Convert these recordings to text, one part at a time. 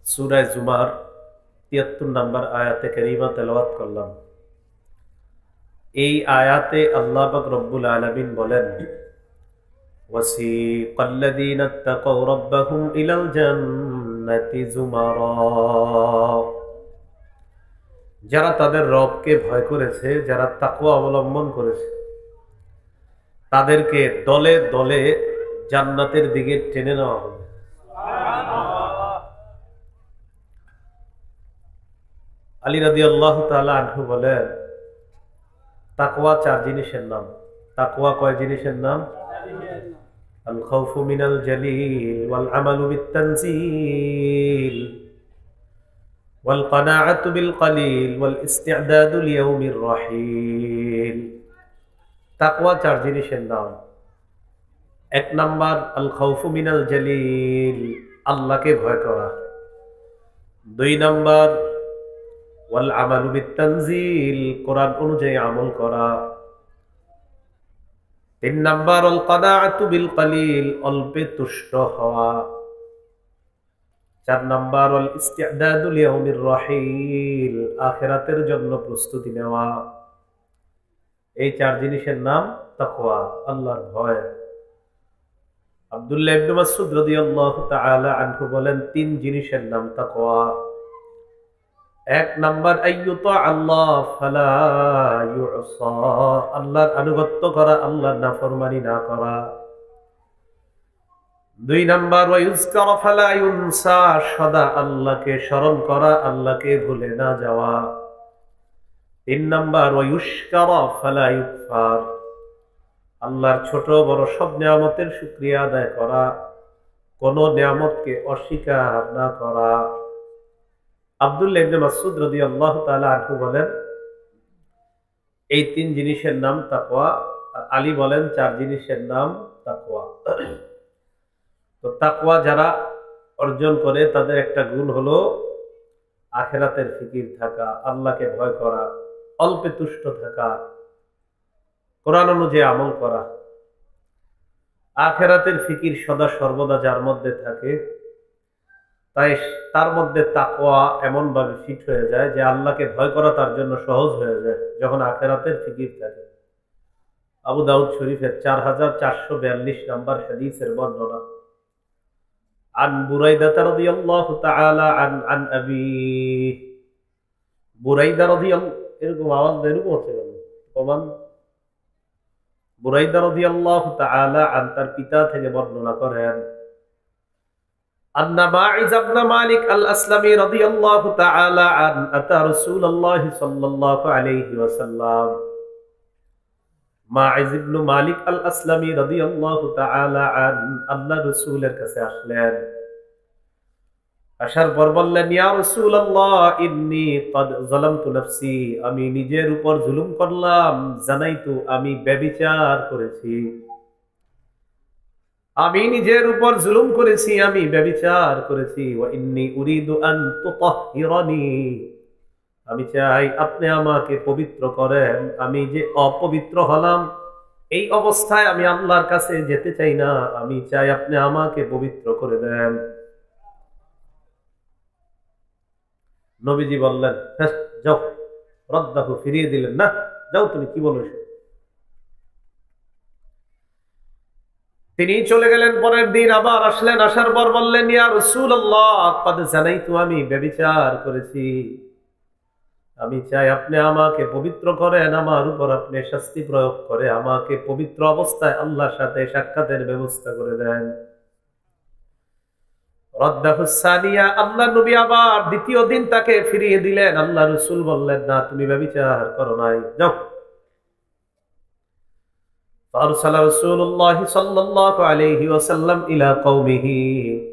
সূরা জুমার ৭৩ নম্বর আয়াতে কারিমা তেলাওয়াত করলাম। এই আয়াতে আল্লাহ পাক রব্বুল আলামিন বলেন, ওয়াসিকাল্লাযীনা ইত্তাকাউ রাব্বাহুম ইলাল জান্নাতি যুমারা। যারা তাদের রবকে ভয় করেছে, যারা তাকওয়া অবলম্বন করেছে, তাদেরকে দলে দলে জান্নাতের দিকে টেনে নেওয়া হবে। আলী রাদিয়াল্লাহু তাআলা আনহু বলেন, তাকওয়া চার জিনিসের নাম। তাকওয়া কয় জিনিসের নাম? আল খাউফু মিনাল জালিল ওয়াল আমালু বিত-তানজিল ওয়াল কানাআতু বিল কালিল ওয়াল ইসতি'দাদু লিয়াউমির রাহিল। তাকওয়া চার জিনিসের নাম। এক নাম্বার আল খাউফু মিনাল জালিল, আল্লাহকে ভয় করা। দুই নাম্বার ওয়াল আমালু বিত-তানজিল, কোরআন অনুযায়ী আমল করা। তিন নাম্বার আল কানাআতু বিল কালিল, অল্পে তুষ্ট হওয়া। চার নাম্বার আল ইসতি'দাদু লিয়াউমির রাহিল, আখিরাতের জন্য প্রস্তুতি নেওয়া। এই চার জিনিসের নাম তাকওয়া, আল্লাহর ভয়। আব্দুল্লাহ ইবনে মাসউদ রাদিয়াল্লাহু তাআলা আনহু বলেন, তিন জিনিসের নাম তাকওয়া। এক নাম্বার আইয়ুতা আল্লাহ ফালা ইউসা, আল্লাহর আনুগত্য করা, আল্লাহর নাফরমানি না করা। দুই নাম্বার ওয়ায়ুযকার ফালা ইউনসা, সদা আল্লাহকে স্মরণ করা, আল্লাহকে ভুলে না যাওয়া। তিন নাম্বার ওয়ায়ুশকার ফালা ইউকফার, আল্লাহর ছোট বড় সব নিয়ামতের শুকরিয়া আদায় করা, কোন নিয়ামতকে অস্বীকার না করা। আব্দুল্লাহ ইবনে মাসউদ রাদিয়াল্লাহু তাআলা আনহু বলেন, এই তিন জিনিসের নাম তাকওয়া। আর আলী বলেন, চার জিনিসের নাম তাকওয়া। তো তাকওয়া যারা অর্জন করে তাদের একটা গুণ হলো আখিরাতের ফিকির থাকা, আল্লাহকে ভয় করা, অল্পে তুষ্ট থাকা, কোরআন অনুযায়ী আমল করা। আখিরাতের ফিকির সদা সর্বদা যার মধ্যে থাকে, তাই তার মধ্যে তাকওয়া এমন ভাবে ফিট হয়ে যায় যে আল্লাহকে ভয় করা তার জন্য সহজ হয়ে যায় যখন আখিরাতের ফিকির থাকে। আবু দাউদ শরীফের 4442 নম্বর হাদিসের বর্ণনা। আন বুরাইদা রাদিয়াল্লাহু তাআলা আন আবি, বুরাইদা রাদিয়াল্লাহু, এরকম আওয়াজ এরকম হচ্ছে কেন? প্রমাণ। বুরাইদা রাদিয়াল্লাহু তাআলা আন, তার পিতা থেকে বর্ণনা করেন, আন্না মাইজ ইবনে মালিক আল-আসলামি রাদিয়াল্লাহু তাআলা আন আতা রাসূলুল্লাহ সাল্লাল্লাহু আলাইহি ওয়াসাল্লাম। মাইজ ইবনে মালিক আল-আসলামি রাদিয়াল্লাহু তাআলা আন আল্লাহর রাসূলের কাছে আসলেন। আসার পর বললেন, ইয়া রাসূলুল্লাহ ইন্নী ক্বাদ যালামতু নাফসি, আমি নিজের উপর জুলুম করলাম। জানাইতু, আমি ব্যভিচার করেছি। আমি নিজের উপর জুলুম করেছি, আমি ব্যভিচার করেছি। ওয়া ইন্নী উরিদু আন তুতাহহিরানি, আমি চাই আপনি আমাকে পবিত্র করেন। আমি যে অপবিত্র হলাম, এই অবস্থায় আমি আল্লাহর কাছে যেতে চাই না। আমি চাই আপনি আমাকে পবিত্র করে দেন। নবীজি বললেন, হ্যাঁ যাও। রদ্দাহু, ফিরিয়ে দিলেন, না যাও, তুমি কি বলো। তিনি চলে গেলেন। পরের দিন আবার আসলেন। আসার পর বললেন, ইয়া রাসূলুল্লাহ ক্বাদ জানাইতু, আমি ব্যভিচার করেছি। আমি চাই আপনি আমাকে পবিত্র করেন, আমার উপর আপনি শাস্তি প্রয়োগ করে আমাকে পবিত্র অবস্থায় আল্লাহর সাথে সাক্ষাতের ব্যবস্থা করে দেন। রদ্দাহু সানিয়া, আল্লাহ নবী আবার দ্বিতীয় দিন তাকে ফিরিয়ে দিলেন। আল্লাহ রাসূল বললেন, না, তুমি ব্যভিচার করো নাই, যাও। ফারসালা রাসূলুল্লাহ সাল্লাল্লাহু আলাইহি ওয়াসাল্লাম ইলা কওমিহি,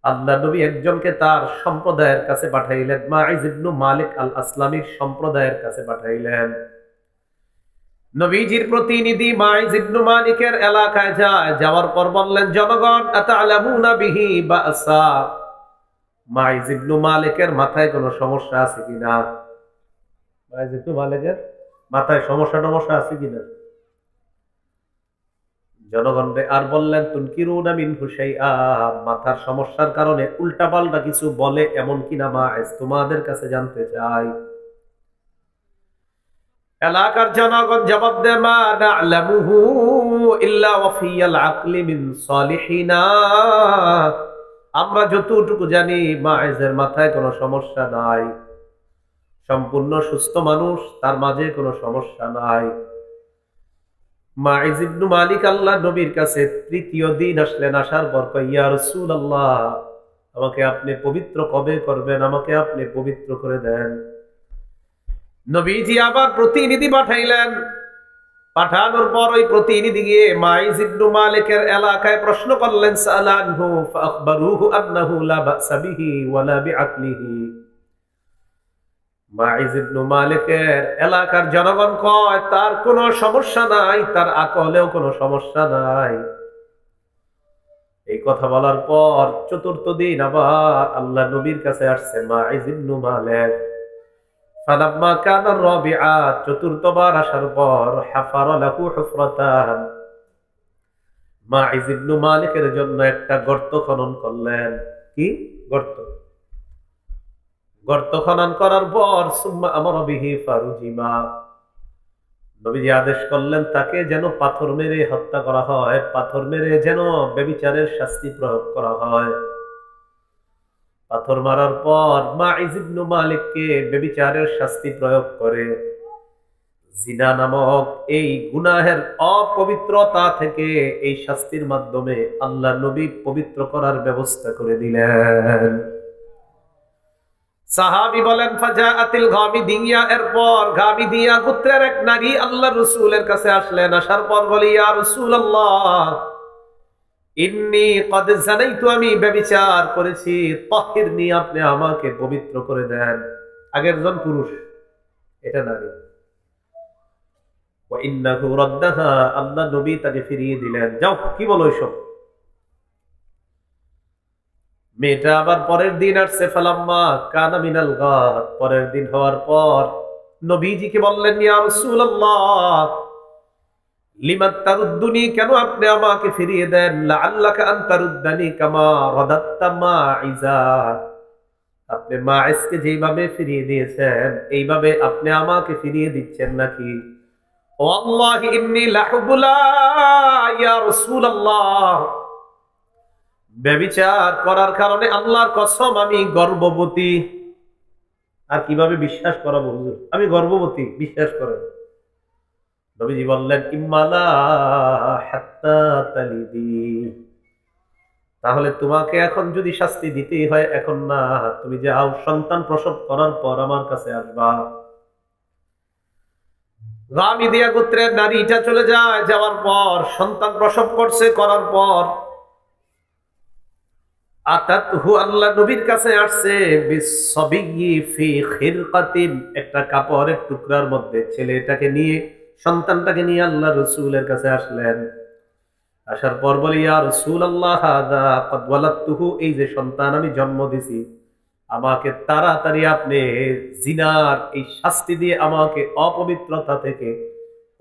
আল্লাহ নবী একজনকে তার সম্প্রদায়ের কাছে পাঠাইলেন। মাইজ ইবনে মালিক আল-আসলামীর সম্প্রদায়ের কাছে পাঠাইলেন। নবীজির প্রতিনিধি মাইজ ইবনে মালিকের এলাকায় যায়। যাওয়ার পর বললেন, জনগণ, আতা'লামুনা বিহি বাসা, মাইজ ইবনে মালিকের মাথায় কোনো সমস্যা আছে কিনা? মাইজ ইবনে মালিকের মাথায় সমস্যা আছে কিনা? জনগণরে আর বললেন তুনকিরুনা মিনহু শাইআ, মাথার সমস্যার কারণে উল্টাপাল্টা কিছু বলে এমন কিনা মাইজ তোমাদের কাছে জানতে চাই। এলাকার জনগণ জবাব দেয় মা না'লামুহু ইল্লা ওয়াফিয়াল আকলি মিন সালিহিনা, আমরা যতটুকু জানি মাইজের মাথায় কোনো সমস্যা নাই, সম্পূর্ণ সুস্থ মানুষ, তার মাঝে কোনো সমস্যা নাই। মাইজ ইবনু মালিক আল্লাহ নবীর কাছে তৃতীয় দিন আসলেন, আসার পর কয় ইয়া রাসূলুল্লাহ, আমাকে আপনি পবিত্র কবে করবেন, আমাকে আপনি পবিত্র করে দেন। নবীজি আবার প্রতিনিধি পাঠাইলেন। পাঠানোর পর ওই প্রতিনিধি গিয়ে মাইজ ইবনু মালিকের এলাকায় প্রশ্ন করলেন, সালানহু ফাখবারুহু আন্নাহু লা বা'সা বিহি ওয়ালা বিআকলিহি। মাইজ ইবনু মালিকের এলাকার জনগণ কয় তার কোনো সমস্যা নাই, তার আকলেও কোনো সমস্যা নাই। এই কথা বলার পর চতুর্থ দিন আবার আল্লাহ নবীর কাছে আসছে মাইজ ইবনু মালিক। ফালাম্মা কানা রাবিআ, চতুর্থবার আসার পর হাফারা লাহু হুফরাতান, মাইজ ইবনু মালিকের জন্য একটা গর্ত খনন করলেন। কি গর্ত? গর্ত খনন করার পর সুম্মা আমারা বিহি ফারুজিমা, নবীজি আদেশ করলেন তাকে যেন পাথর মেরে হত্যা করা হয়, পাথর মেরে যেন ব্যভিচারের শাস্তি প্রয়োগ করা হয়। পাথর মারার পর মাইজ ইবনু মালিককে ব্যভিচারের শাস্তি প্রয়োগ করে জিনা নামক এই গুনাহের অপবিত্রতা থেকে এই শাস্তির মাধ্যমে আল্লাহ নবী পবিত্র করার ব্যবস্থা করে দিলেন। সাহাবী বলেন ফাজাআতিল গামিদিয়া, এরপর গামিদিয়া গোত্রের এক নারী আল্লাহর রাসূলের কাছে আসলেন। আসার পর বলে ইয়া রাসূলুল্লাহ, ইন্নী কদ জানাইতু, আমি ব্যভিচার করেছি, তাহিরনি, আপনি আমাকে পবিত্র করে দেন। আগের জন পুরুষ, এটা নারী। ওয়া ইন্নাহু রাদ্দাহা, আল্লাহ নবী তাকে ফিরিয়ে দিলেন। যাও, কি বলো এসব? মেয়েটা আবার পরের দিন আসছে। ফালাম্মা কানা মিনাল গাদ, পরের দিন হওয়ার পর নবীজিকে বললেন ইয়া রাসূলুল্লাহ, লিমা তারুদ্দুনি, কেন আপনি আমাকে ফিরিয়ে দেন? লাআল্লাকা আন তারুদ্দানি কামা রাদাত্তা মাইজা, আপনি মাইজকে যেভাবে ফিরিয়ে দিয়েছেন এইভাবে আপনি আমাকে ফিরিয়ে দিচ্ছেন নাকি? ওয়াল্লাহি ইন্নী লাহুবুলা ইয়া রাসূলুল্লাহ, ব্যভিচার করার কারণে আল্লাহর কসম আমি গর্ভবতী। আর কিভাবে বিশ্বাস করাবো হুজুর, আমি গর্ভবতী, বিশ্বাস করেন। নবীজি বললেন ইম্মালা হাত্তা তালিদি, তাহলে তোমাকে এখন যদি শাস্তি দিতেই হয় এখন না, তুমি যাও, সন্তান প্রসব করার পর আমার কাছে আসবা। গামিদিয়া গোত্রের নারীটা চলে যায়। যাওয়ার পর সন্তান প্রসব করছে, করার পর আতাতহু, আল্লাহ নবীর কাছে আসছে বিসসাবিয়্যি ফি খিরকাতিন, একটা কাপড়ের টুকরার মধ্যে ছেলেটাকে নিয়ে, সন্তানটাকে নিয়ে আল্লাহ রাসূলের কাছে আসলেন। আসার পর বলে ইয়া রাসূলুল্লাহ, হাদা ক্বাদ ওয়ালাদতুহু, এই যে সন্তান আমি জন্ম দিছি, আমাকে তাড়াতাড়ি আপনি জিনার এই শাস্তি দিয়ে আমাকে অপবিত্রতা থেকে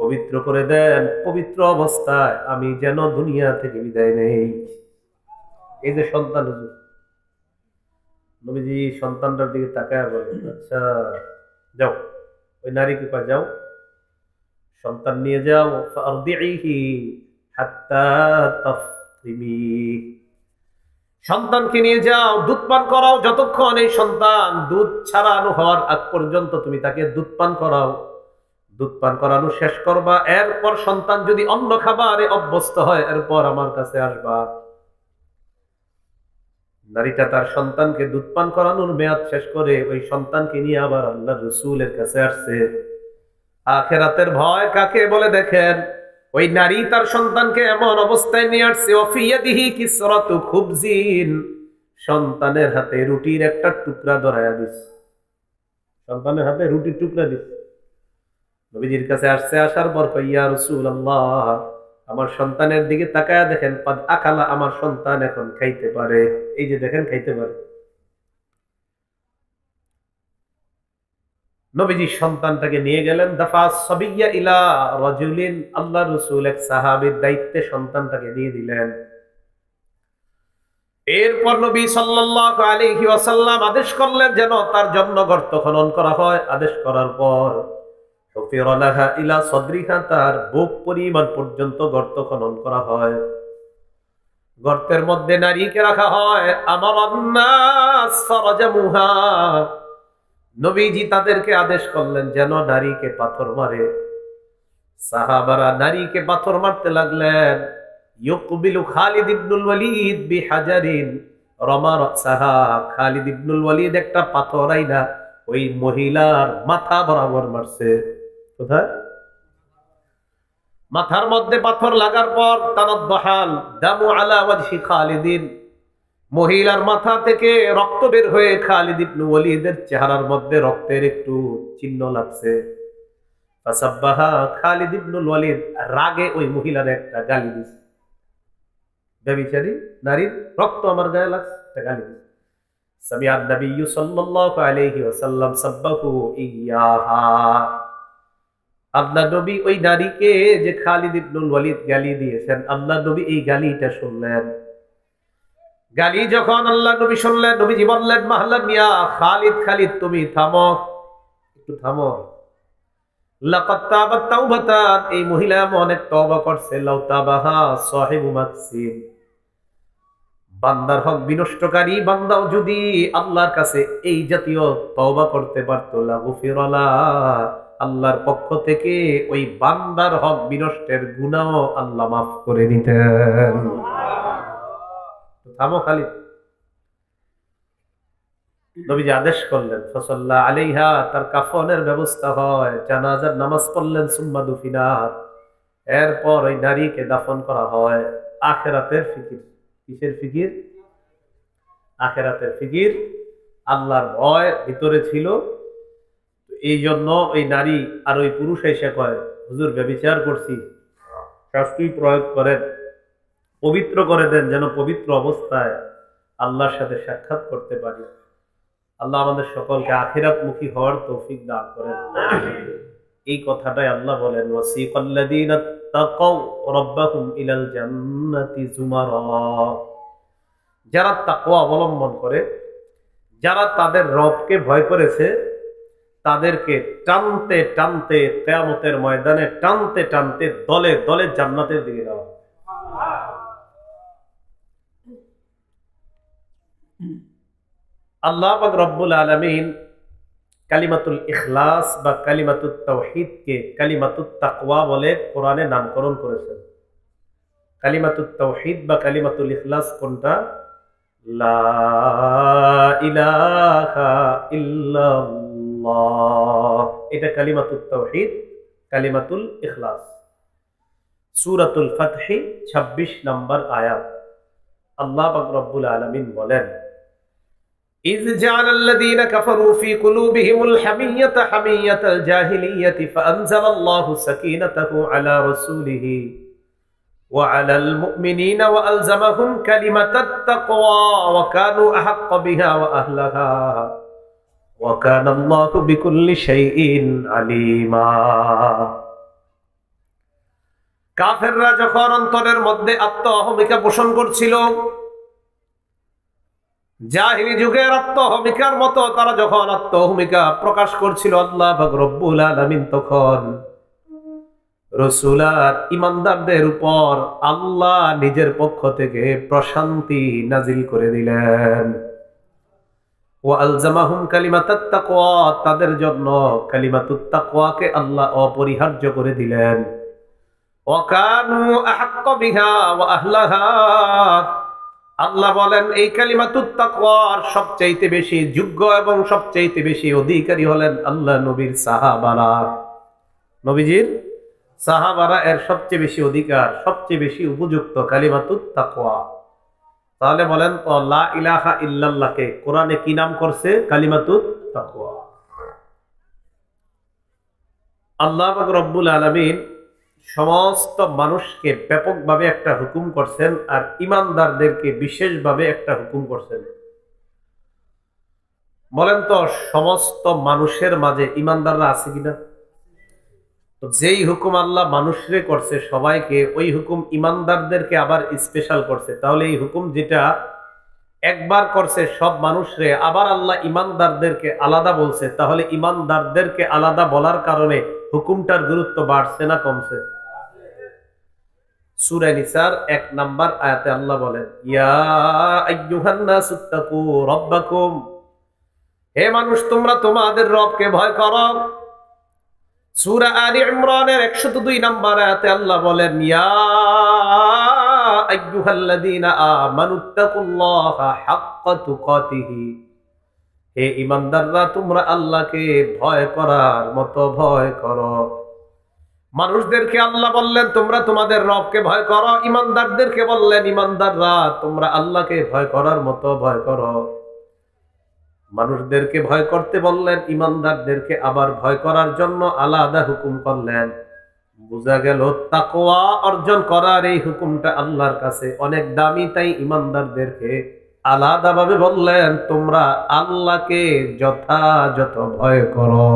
পবিত্র করে দেন, পবিত্র অবস্থায় আমি যেন দুনিয়া থেকে বিদায় নেই। এই যে সন্তান, হুজুর, নবীজি সন্তানটার দিকে তাকায় বলেন আচ্ছা যাও, ওই নারীকে কয় যাও, সন্তান নিয়ে যাও, ফারদিহি হাত্তা তাফতিমি, সন্তানকে নিয়ে যাও, দুধ পান করাও, যতক্ষণ এই সন্তান দুধ ছাড়ানো হওয়ার আগ পর্যন্ত তুমি তাকে দুধ পান করাও। দুধ পান করানো শেষ করবা, এরপর সন্তান যদি অন্য খাবারে অভ্যস্ত হয় এরপর আমার কাছে আসবা। নারীটা তার সন্তানকে দুধ পান করানোর মেয়াদ শেষ করে ওই সন্তানকে নিয়ে আবার আল্লাহর রাসূলের কাছে আসছে। আখিরাতের ভয় কাকে বলে দেখেন, ওই নারী তার সন্তানকে এমন অবস্থায় নিয়ে আসছে, ওয়াফিয়াদিহি কিসরাতু খুবজিন, সন্তানের হাতে রুটির একটা টুকরা ধরায়া দিছে, সন্তানের হাতে রুটির টুকরা দিছে। নবীজির কাছে আসছে। আসার পর কয় ইয়া রাসূলুল্লাহ, আমার সন্তানের দিকে তাকায়া দেখেন, পাদ আকালা, আমার সন্তান এখন খাইতে পারে, এই যে দেখেন খাইতে পারে। নবীজি সন্তানটাকে নিয়ে গেলেন। দাফা সাবিয়্যা ইলা রাজুলিন, আল্লাহ রাসূল এক সাহাবীর দায়িত্বে সন্তানটাকে দিয়ে দিলেন। এরপর নবী সাল্লাল্লাহু আলাইহি ওয়াসাল্লাম আদেশ করলেন যেন তার জন্য গর্ত খনন করা হয়। আদেশ করার পর হুফিরা লাহা ইলা সাদরিহা, তার বুক পরিমাণ পর্যন্ত গর্ত খনন করা হয়। গর্তের মধ্যে নারীকে রাখা হয়। আমারান নাস ফারাজামুহা, নবীজি তাদেরকে আদেশ করলেন যেন নারীকে পাথর মারে। সাহাবারা নারীকে পাথর মারতে লাগলেন। ইউকবিলু খালিদ ইবনুল ওয়ালিদ বিহাজারিন রমা রাসাহা, খালিদ ইবনুল ওয়ালিদ একটা পাথর আইনা ওই মহিলার মাথা বরাবর মারছে। কোথায়? মাথার মধ্যে পাথর লাগার পর তানাদ্দাহাল দামু আলা ওয়াজহি খালিদিন, মহিলার মাথা থেকে রক্ত বের হয়ে খালিদ ইবনে ওয়ালিদের চেহারার মধ্যে রক্তের একটু চিহ্ন লাগছে। ফাসাব্বাহা, খালিদ ইবনে ওয়ালিদ রাগে ওই মহিলার একটা গালি দিছে। বেবিচারী নারীর রক্ত আমার গায়ে লাগছে, একটা গালি দিছে। সামিআন নবী সাল্লাল্লাহু আলাইহি ওয়াসাল্লাম সাব্বাহু ইয়াহা, আল্লাহ নবী ওই নারীকে যে খালিদ ইবনে ওয়ালিদ গালি দিয়েছেন, আল্লাহ নবী এই গালিটা শুনলেন। গালি যখন আল্লাহ নবী শুনলেন, নবীজি বললেন মাহলান ইয়া খালিদ, খালিদ তুমি থামো, একটু থামো। লাকাদ তাবাত তাওবাতান, এই মহিলা অনেক তওবা করছে। লাউ তাবাহা সাহিবু মাকসিন, বান্দার হক বিনষ্টকারী বান্দাও যদি আল্লাহর কাছে এই জাতীয় তওবা করতে পারত, লাগুফিরালা, আল্লাহর পক্ষ থেকে ওই বান্দার হক বিনষ্টের গুনাহও আল্লাহ মাফ করে দিতেন। থামো খালিদ। নবীজি আদেশ করলেন, ফাসাল্লা আলাইহা, তার কাফনের ব্যবস্থা হয়, জানাজার নামাজ পড়লেন, সুম্মা দুফিনাত, এরপর ওই নারীকে দাফন করা হয়। আখিরাতের ফিকির। কিসের ফিকির? আখিরাতের ফিকির। আল্লাহর ভয় ভিতরে ছিল, এই জন্য ওই নারী আর ওই পুরুষ এসে কয়, হুজুর ব্যভিচার করছি, শাস্তি প্রয়োগ করেন, পবিত্র করে দেন, যেন পবিত্র অবস্থায় আল্লাহর সাথে সাক্ষাৎ করতে পারি। আল্লাহ আমাদের সকলকে আখিরাতমুখী হওয়ার তৌফিক দান করেন। এই কথাটাই আল্লাহ বলেন, ওয়াসিকাল্লাযীনা তাকাউ রাব্বাহুম ইলাল জান্নাতি যুমারা, যারা তাকওয়া অবলম্বন করে, যারা তাদের রবকে ভয় করেছে, তাদেরকে টানতে টানতে কিয়ামতের ময়দানে টানতে টানতে দলে দলে জান্নাতের দিকে যাওয়া। আল্লাহ পাক রব্বুল আলামিন কালিমাতুল ইখলাস বা কালিমাতুত তাওহীদকে কালিমাতুত তাকওয়া বলে কোরআনে নামকরণ করেছেন। কালিমাতুত তাওহীদ বা কালিমাতুল ইখলাস কোনটা? লা ইলাহা ইল্লাল্লাহ, এটা কালিমাতুত তাওহীদ, কালিমাতুল ইখলাস। সূরাতুল ফাতহ 26 নম্বর আয়াত। আল্লাহ পাক রব্বুল আলামিন বলেন, إذ جعل الذين كفروا في قلوبهم الحمية حمية الجاهلية فأنزل الله سكينته على رسوله وعلى المؤمنين وألزمهم كلمة التقوى وكانوا أحق بها وأهلها وكان الله بكل شيء عليما। কাফেররা যখন অন্তরের মধ্যে আত্ম অহমিকা পোষণ করছিল, জাহিলি যুগের আত্মহমিকার মতো তারা যখন আত্মহমিকা প্রকাশ করছিল, আল্লাহ পাক রব্বুল আলামিন তখন রাসূল আর ঈমানদারদের উপর আল্লাহ নিজের পক্ষ থেকে প্রশান্তি নাজিল করে দিলেন। ওয়া আলজামাহুম কালিমাতাত তাকওয়া, তাদের জন্য কালিমাতুত তাকওয়াকে আল্লাহ অপরিহার্য করে দিলেন। ওয়া কানু আহাক্কা বিহা ওয়া আহলাহা, আল্লাহ বলেন এই কালিমাতুত তাকওয়ার সবচাইতে বেশি যোগ্য এবং সবচাইতে বেশি অধিকারী হলেন আল্লাহ নবীর সাহাবারা। নবীজির সাহাবারা এর সবচেয়ে বেশি অধিকার, সবচেয়ে বেশি উপযুক্ত কালিমাতুত তাকওয়া। তাহলে বলেন তো লা ইলাহা ইল্লাল্লাহকে কোরআনে কি নাম করছে? কালিমাতুত তাকওয়া। আল্লাহ পাক রব্বুল আলামিন সমস্ত মানুষকে ব্যাপকভাবে একটা হুকুম করছেন আর ঈমানদারদেরকে বিশেষভাবে একটা হুকুম করছেন। বলেন তো সমস্ত মানুষের মাঝে ইমানদাররা আছে কিনা? তো যেই হুকুম আল্লাহ মানুষরে করছে সবাইকে, ওই হুকুম ইমানদারদেরকে আবার স্পেশাল করছে। তাহলে এই হুকুম যেটা একবার করছে সব মানুষরে, আবার আল্লাহ ইমানদারদেরকে আলাদা বলছে, তাহলে ইমানদারদেরকে আলাদা বলার কারণে হুকুমটার গুরুত্ব বাড়ছে না কমছে? সূরা নিসার 1 নাম্বার আয়াতে আল্লাহ বলেন, ইয়া আইয়ুহান নাসুত্তাকু রাব্বাকুম, হে মানুষ তোমরা তোমাদের রবকে ভয় করো। সূরা আলী ইমরানের 102 নাম্বার আয়াতে আল্লাহ বলেন, ইয়া আইয়ুহাল্লাযীনা আমানুত্তাকুল্লাহা হাক্কা তুকাতিহি, হে ঈমানদাররা তোমরা আল্লাহকে ভয় করার মতো ভয় করো। মানুষদেরকে আল্লাহ বললেন তোমরা তোমাদের রবকে ভয় করো, ঈমানদারদেরকে বললেন ঈমানদাররা তোমরা আল্লাহকে ভয় করার মতো ভয় করো। মানুষদেরকে ভয় করতে বললেন, ঈমানদারদেরকে আবার ভয় করার জন্য আলাদা হুকুম করলেন। বোঝা গেল তাকওয়া অর্জন করার এই হুকুমটা আল্লাহর কাছে অনেক দামি, তাই ঈমানদারদেরকে আলাদাভাবে বললেন তোমরা আল্লাহকে যথাযথ ভয় করো।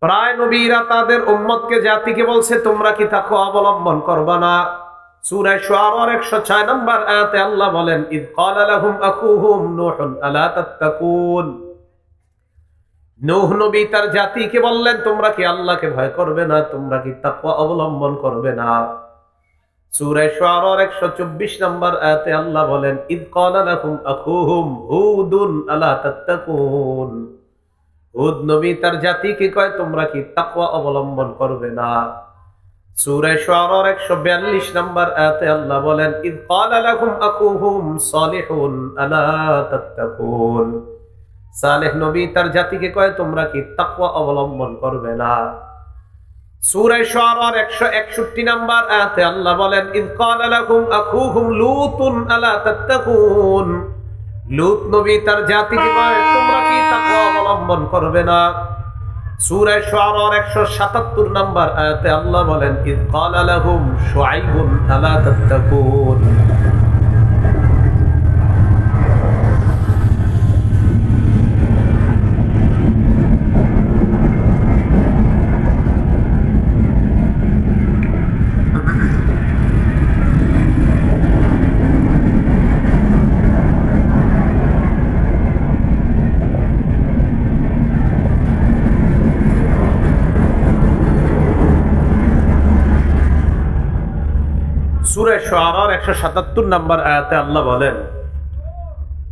প্রায় নবীরা তাদের উম্মতকে জাতিকে বলছে তোমরা কি তাকওয়া অবলম্বন করবা না? সূরা শুআরার 106 নম্বর আয়াতে আল্লাহ বলেন, ইদ ক্বালা লাহুম আখুহুম নূহুন আলা তাত্তাকুন, নূহ নবী তার জাতিকে বললেন তোমরা কি আল্লাহকে ভয় করবে না, তোমরা কি তাকওয়া অবলম্বন করবে না? সূরা শুআরার 124 নম্বর আয়াতে আল্লাহ বলেন, ইদ ক্বালা লাহুম আখুহুম হুদুন আলা তাত্তাকুন, হুদ নবী তার জাতিকে কয় তোমরা কি তাকওয়া অবলম্বন করবে না? সূরা শুআরার 142 নম্বর আয়াতে আল্লাহ বলেন, ইদ ক্বালা লাহুম আখুহুম সালিহুন আলা তাত্তাকুন, সালেহ নবী তার জাতিকে কয় তোমরা কি তাকওয়া অবলম্বন করবে না? সূরা শুআরার 161 নম্বর আয়াতে আল্লাহ বলেন, ইদ ক্বালা লাহুম আখুহুম লূতুন আলা তাত্তাকুন, লূত নবী তার জাতিকে কয় তোমরা কি তাকওয়া অবলম্বন করবে না? সূরা শুআরার 177 নম্বর আয়াতে আল্লাহ বলেন, ইদ ক্বালা লাহুম শুআইবুন আলা তাত্তাকুন। সূরা শুআরার 177 নম্বর আয়াতে আল্লাহ বলেন,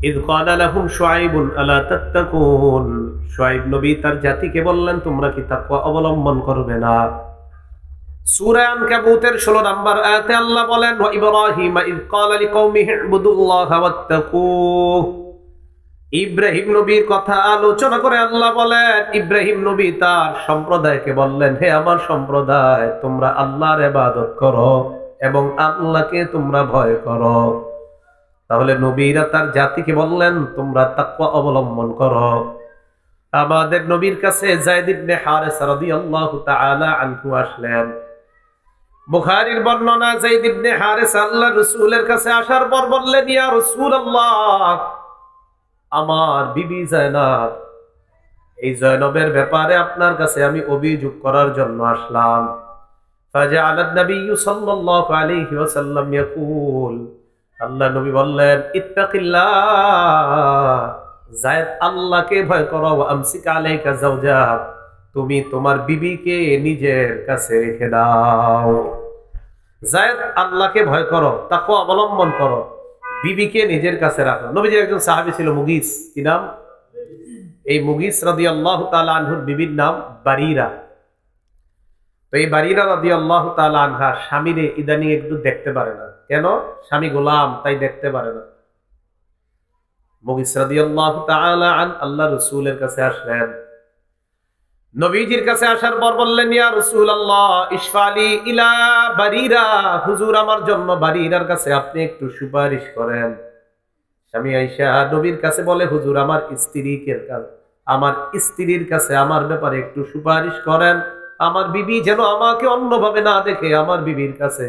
ইদ ক্বালা লাহুম শুআইবুন আলা তাত্তাকুন, শুআইব নবী তার জাতিকে বললেন তোমরা কি তাকওয়া অবলম্বন করবে না? সূরা আনকাবুতের 16 নম্বর আয়াতে আল্লাহ বলেন, ওয়া ইব্রাহিম ইদ ক্বালা লিকওমিহি ইবুদুল্লাহা ওয়াত্তাকুহ, ইব্রাহিম নবীর কথা আলোচনা করে আল্লাহ বলেন ইব্রাহিম নবী তার সম্প্রদায়কে বললেন, হে আমার সম্প্রদায় তোমরা আল্লাহর ইবাদত করো এবং আল্লাহকে তোমরা ভয় করো। তাহলে নবীরা তার জাতিকে বললেন তোমরা তাকওয়া অবলম্বন করো। আমাদের নবীর কাছে যায়েদ ইবনে হারেসা রাদিয়াল্লাহু তাআলা আনহু আসলেন। বুখারীর বর্ণনা, যায়েদ ইবনে হারেসা আল্লাহর রাসূলের কাছে আসার পর বললেন, ইয়া রাসূলুল্লাহ, আমার বিবি জয়নব, এই জয়নবের ব্যাপারে আপনার কাছে আমি অভিযোগ করার জন্য আসলাম। فجعل النبي صلى الله عليه وسلم يقول, আল্লাহ নবী বললেন, ইত্তাকিল্লাহ, যায়েদ আল্লাহকে ভয় করো, ওয়া আমসিক আলাইকা যাওজাক, তুমি তোমার বিবিকে নিজের কাছে রেখে দাও। যায়েদ আল্লাহকে ভয় করো, তাকওয়া অবলম্বন করো, বিবিকে নিজের কাছে রাখো। নবীজির একজন সাহাবী ছিল মুগিস, কি নাম? এই মুগিস রাদিয়াল্লাহু তাআলা আনহুর বিবির নাম বারিরা। তো এই বারিরা রাদিয়াল্লাহু তাআলা আনহা স্বামীরে ইদানিং একটু দেখতে পারে না। কেন? স্বামী গোলাম, তাই দেখতে পারে না। মুগিস রাদিয়াল্লাহু তাআলা আন আল্লাহ রাসূলের কাছে আসলেন। নবীজির কাছে আসার পর বললেন, ইয়া রাসূলুল্লাহ ইশফালি ইলা বারিরা, হুজুর আমার জন্য বারিরার কাছে আপনি একটু সুপারিশ করেন। স্বামী আয়েশা নবীর কাছে বলে, হুজুর আমার স্ত্রীর কাছে আমার ব্যাপারে একটু সুপারিশ করেন, আমার বিবি যেন আমাকে অন্যভাবে না দেখে, আমার বিবির কাছে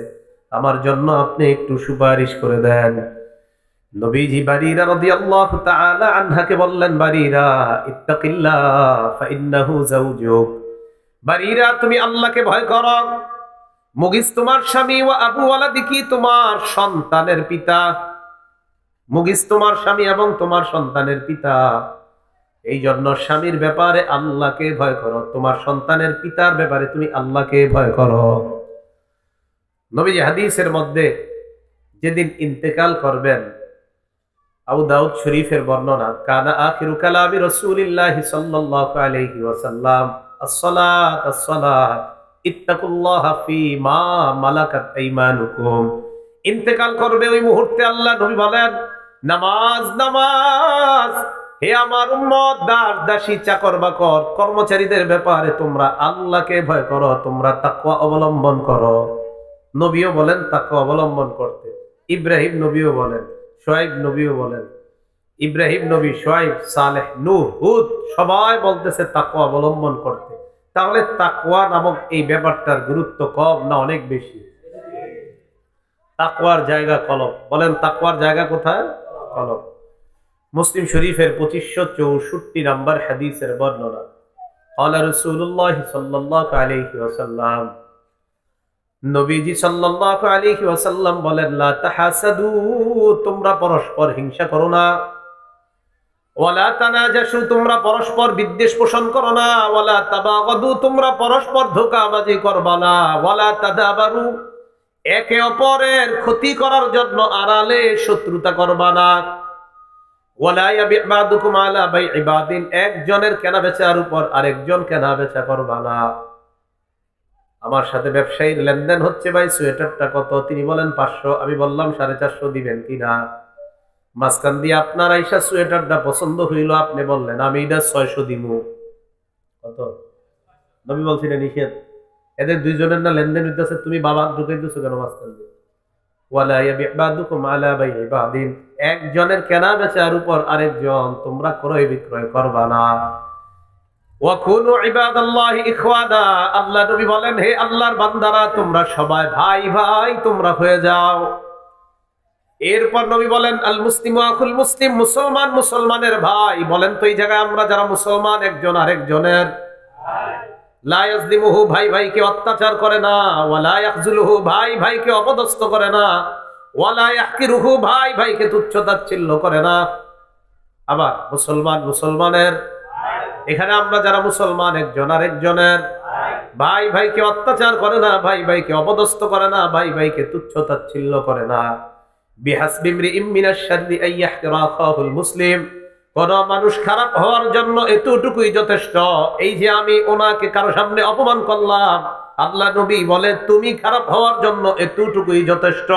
আমার জন্য আপনি একটু সুপারিশ করে দেন। নবীজি বারিরা রাদিয়াল্লাহু তাআলা আনহাকে বললেন, বারিরা ইত্তাকিল্লাহ ফাইন্নাহু যাওজুক। বারিরা, তুমি আল্লাহকে ভয় করো। মুগিস তোমার স্বামী, ওয়া আবু ওয়ালাদিকি, তোমার সন্তানের পিতা। মুগিস তোমার স্বামী এবং তোমার সন্তানের পিতা। এই জন্য স্বামীর ব্যাপারে আল্লাহকে ভয় করো, তোমার সন্তানের পিতার ব্যাপারে তুমি আল্লাহকে ভয় করো। নবীজি হাদিসের মধ্যে যেদিন ইন্তেকাল করবেন, আবু দাউদ শরীফের বর্ণনা, কানা আখিরু কালামি রাসূলিল্লাহি সাল্লাল্লাহু আলাইহি ওয়াসাল্লাম as-সালাত as-সালাত ইত্তাকুল্লাহা ফী মা মালাকাত আইমানুকুম। ইন্তেকাল করবে ওই মুহূর্তে আল্লাহ নবী বলেন, নামাজ নামাজ। হে আমার উম্মত, দাস দাসী চাকর বাকর কর্মচারীদের ব্যাপারে তোমরা আল্লাহকে ভয় করো, তোমরা তাকওয়া অবলম্বন করো। নবীও বলেন তাকওয়া অবলম্বন করতে, ইব্রাহিম নবীও বলেন, শুআয়ব নবীও বলেন। ইব্রাহিম নবী, শুআয়ব, সালেহ, নূহ, হুদ সবাই বলতেছে তাকওয়া অবলম্বন করতে। তাহলে তাকওয়া নামক এই ব্যাপারটার গুরুত্ব কম না অনেক বেশি? তাকওয়ার জায়গা কলব। বলেন তাকওয়ার জায়গা কোথায়? কলব। মুসলিম শরীফের 2564 নম্বর হাদিসের বর্ণনা, ক্বালা রাসূলুল্লাহ সাল্লাল্লাহু আলাইহি ওয়াসাল্লাম, নবীজি সাল্লাল্লাহু আলাইহি ওয়াসাল্লাম বলেন, লা তাহাসাদু, তোমরা পরস্পর হিংসা করো না। ওয়ালা তানাজাসু, তোমরা পরস্পর বিদ্বেষ পোষণ করো না। ওয়ালা তাবাগাদু, তোমরা পরস্পর ধোঁকাবাজি করবা না। ওয়ালা তাদাবারু, একে অপরের ক্ষতি করার জন্য আড়ালে শত্রুতা করবা না। ওয়ালা ইয়াবি বাদুকুম আলা বাই'i বাদিন, একজনের কেনাবেচার উপর আরেকজন কেনাবেচা করবা না। আমার সাথে ব্যবসায়ীর লেনদেন হচ্ছে, ভাই সোয়েটারটা কত? তিনি বলেন 500, আমি বললাম 450 দিবেন কিনা। মাঝখান দিয়ে আপনার আইসা সোয়েটারটা পছন্দ হইল, আপনি বললেন আমি এটা 600 দিমু। কত? নবী বলছি না নিষেধ। এদের দুইজনের না লেনদেন হইতেছে, তুমি বাবা ঢুকাইতেছো কেন মাঝখান দিয়ে? ওয়ালা ইয়াবি বাদুকুম আলা বাই'i বাদিন, একজনের কেনা বেচার উপর আরেকজন তোমরা ক্রয় বিক্রয় করবা না। ওয়াকুনু ইবাদাল্লাহি ইখওয়ানা, আল্লাহ নবী বলেন, হে আল্লাহর বান্দারা, তোমরা সবাই ভাই ভাই তোমরা হয়ে যাও। এরপর নবী বলেন, আল মুসলিমু আখুল মুসলিম, মুসলমান মুসলমানের ভাই। বলেন তো এই জায়গায় আমরা যারা মুসলমান একজন আরেকজনের লা ইয়াজলিমুহু, ভাই ভাইকে অত্যাচার করে না। ওয়ালা ইয়াখজুলুহু, ভাই ভাইকে অপদস্থ করে না। ওয়ালা ইয়াহকিরুহু, ভাই ভাইকে তুচ্ছ তাচ্ছিল্য করে না। আবার মুসলমান মুসলমানের, এখানে আমরা যারা মুসলমান একজন আরেকজনের ভাই ভাইকে অত্যাচার করে না, ভাই ভাইকে অপদস্থ করে না, ভাই ভাইকে তুচ্ছ তাচ্ছিল্য করে না। বিহাসবি ইমরিইম মিনাশ শাররি আন ইয়াহকিরা আখাহুল মুসলিম, কোন মানুষ খারাপ হওয়ার জন্য এতটুকুই যথেষ্ট। এই যে আমি ওনাকে কারো সামনে অপমান করলাম, আল্লাহ নবী বলে তুমি খারাপ হওয়ার জন্য এতটুকুই যথেষ্ট।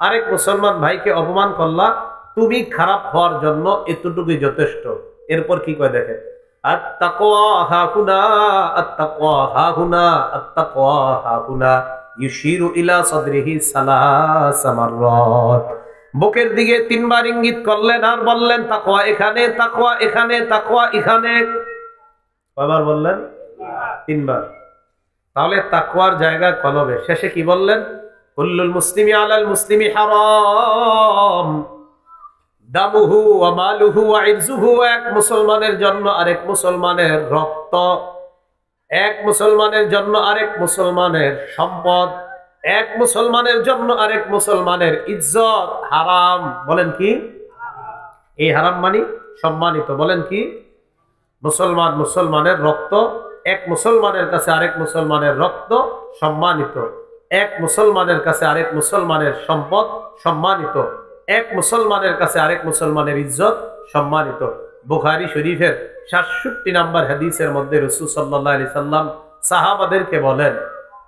আরেক মুসলমান ভাইকে অপমান করলা, তুমি খারাপ হওয়ার জন্য এতটুকুই যথেষ্ট। এরপর কি কয় দেখেন, আত-তাকওয়া হাহুনা, আত-তাকওয়া হাহুনা, আত-তাকওয়া হাহুনা, ইউশিরু ইলা সাদরিহি সালাসা মাররাত, বুকের দিকে 3 বার ইঙ্গিত করলেন আর বললেন তাকওয়া এখানে, তাকওয়া এখানে, তাকওয়া এখানে। কয়বার বললেন? 3 বার। তাহলে তাকওয়ার জায়গা কলবে। শেষে কি বললেন? কুল্লুল মুসলিমি আলাল মুসলিমি হারাম দামুহু ওয়া মালুহু ওয়া ইরজুহু, এক মুসলমানের জন্য আরেক মুসলমানের রক্ত, এক মুসলমানের জন্য আরেক মুসলমানের সম্পদ, এক মুসলমানের জন্য আরেক মুসলমানের ইজ্জত হারাম। বলেন কি? এই হারাম মানে সম্মানিত। বলেন কি? মুসলমান মুসলমানের রক্ত, এক মুসলমানের কাছে আরেক মুসলমানের রক্ত সম্মানিত, এক মুসলমানের কাছে আরেক মুসলমানের সম্পদ সম্মানিত, এক মুসলমানের কাছে আরেক মুসলমানের ইজ্জত সম্মানিত। বুখারী শরীফের 67 নম্বর হাদিসের মধ্যে রাসূল সাল্লাল্লাহু আলাইহি সাল্লাম সাহাবাদেরকে বলেন,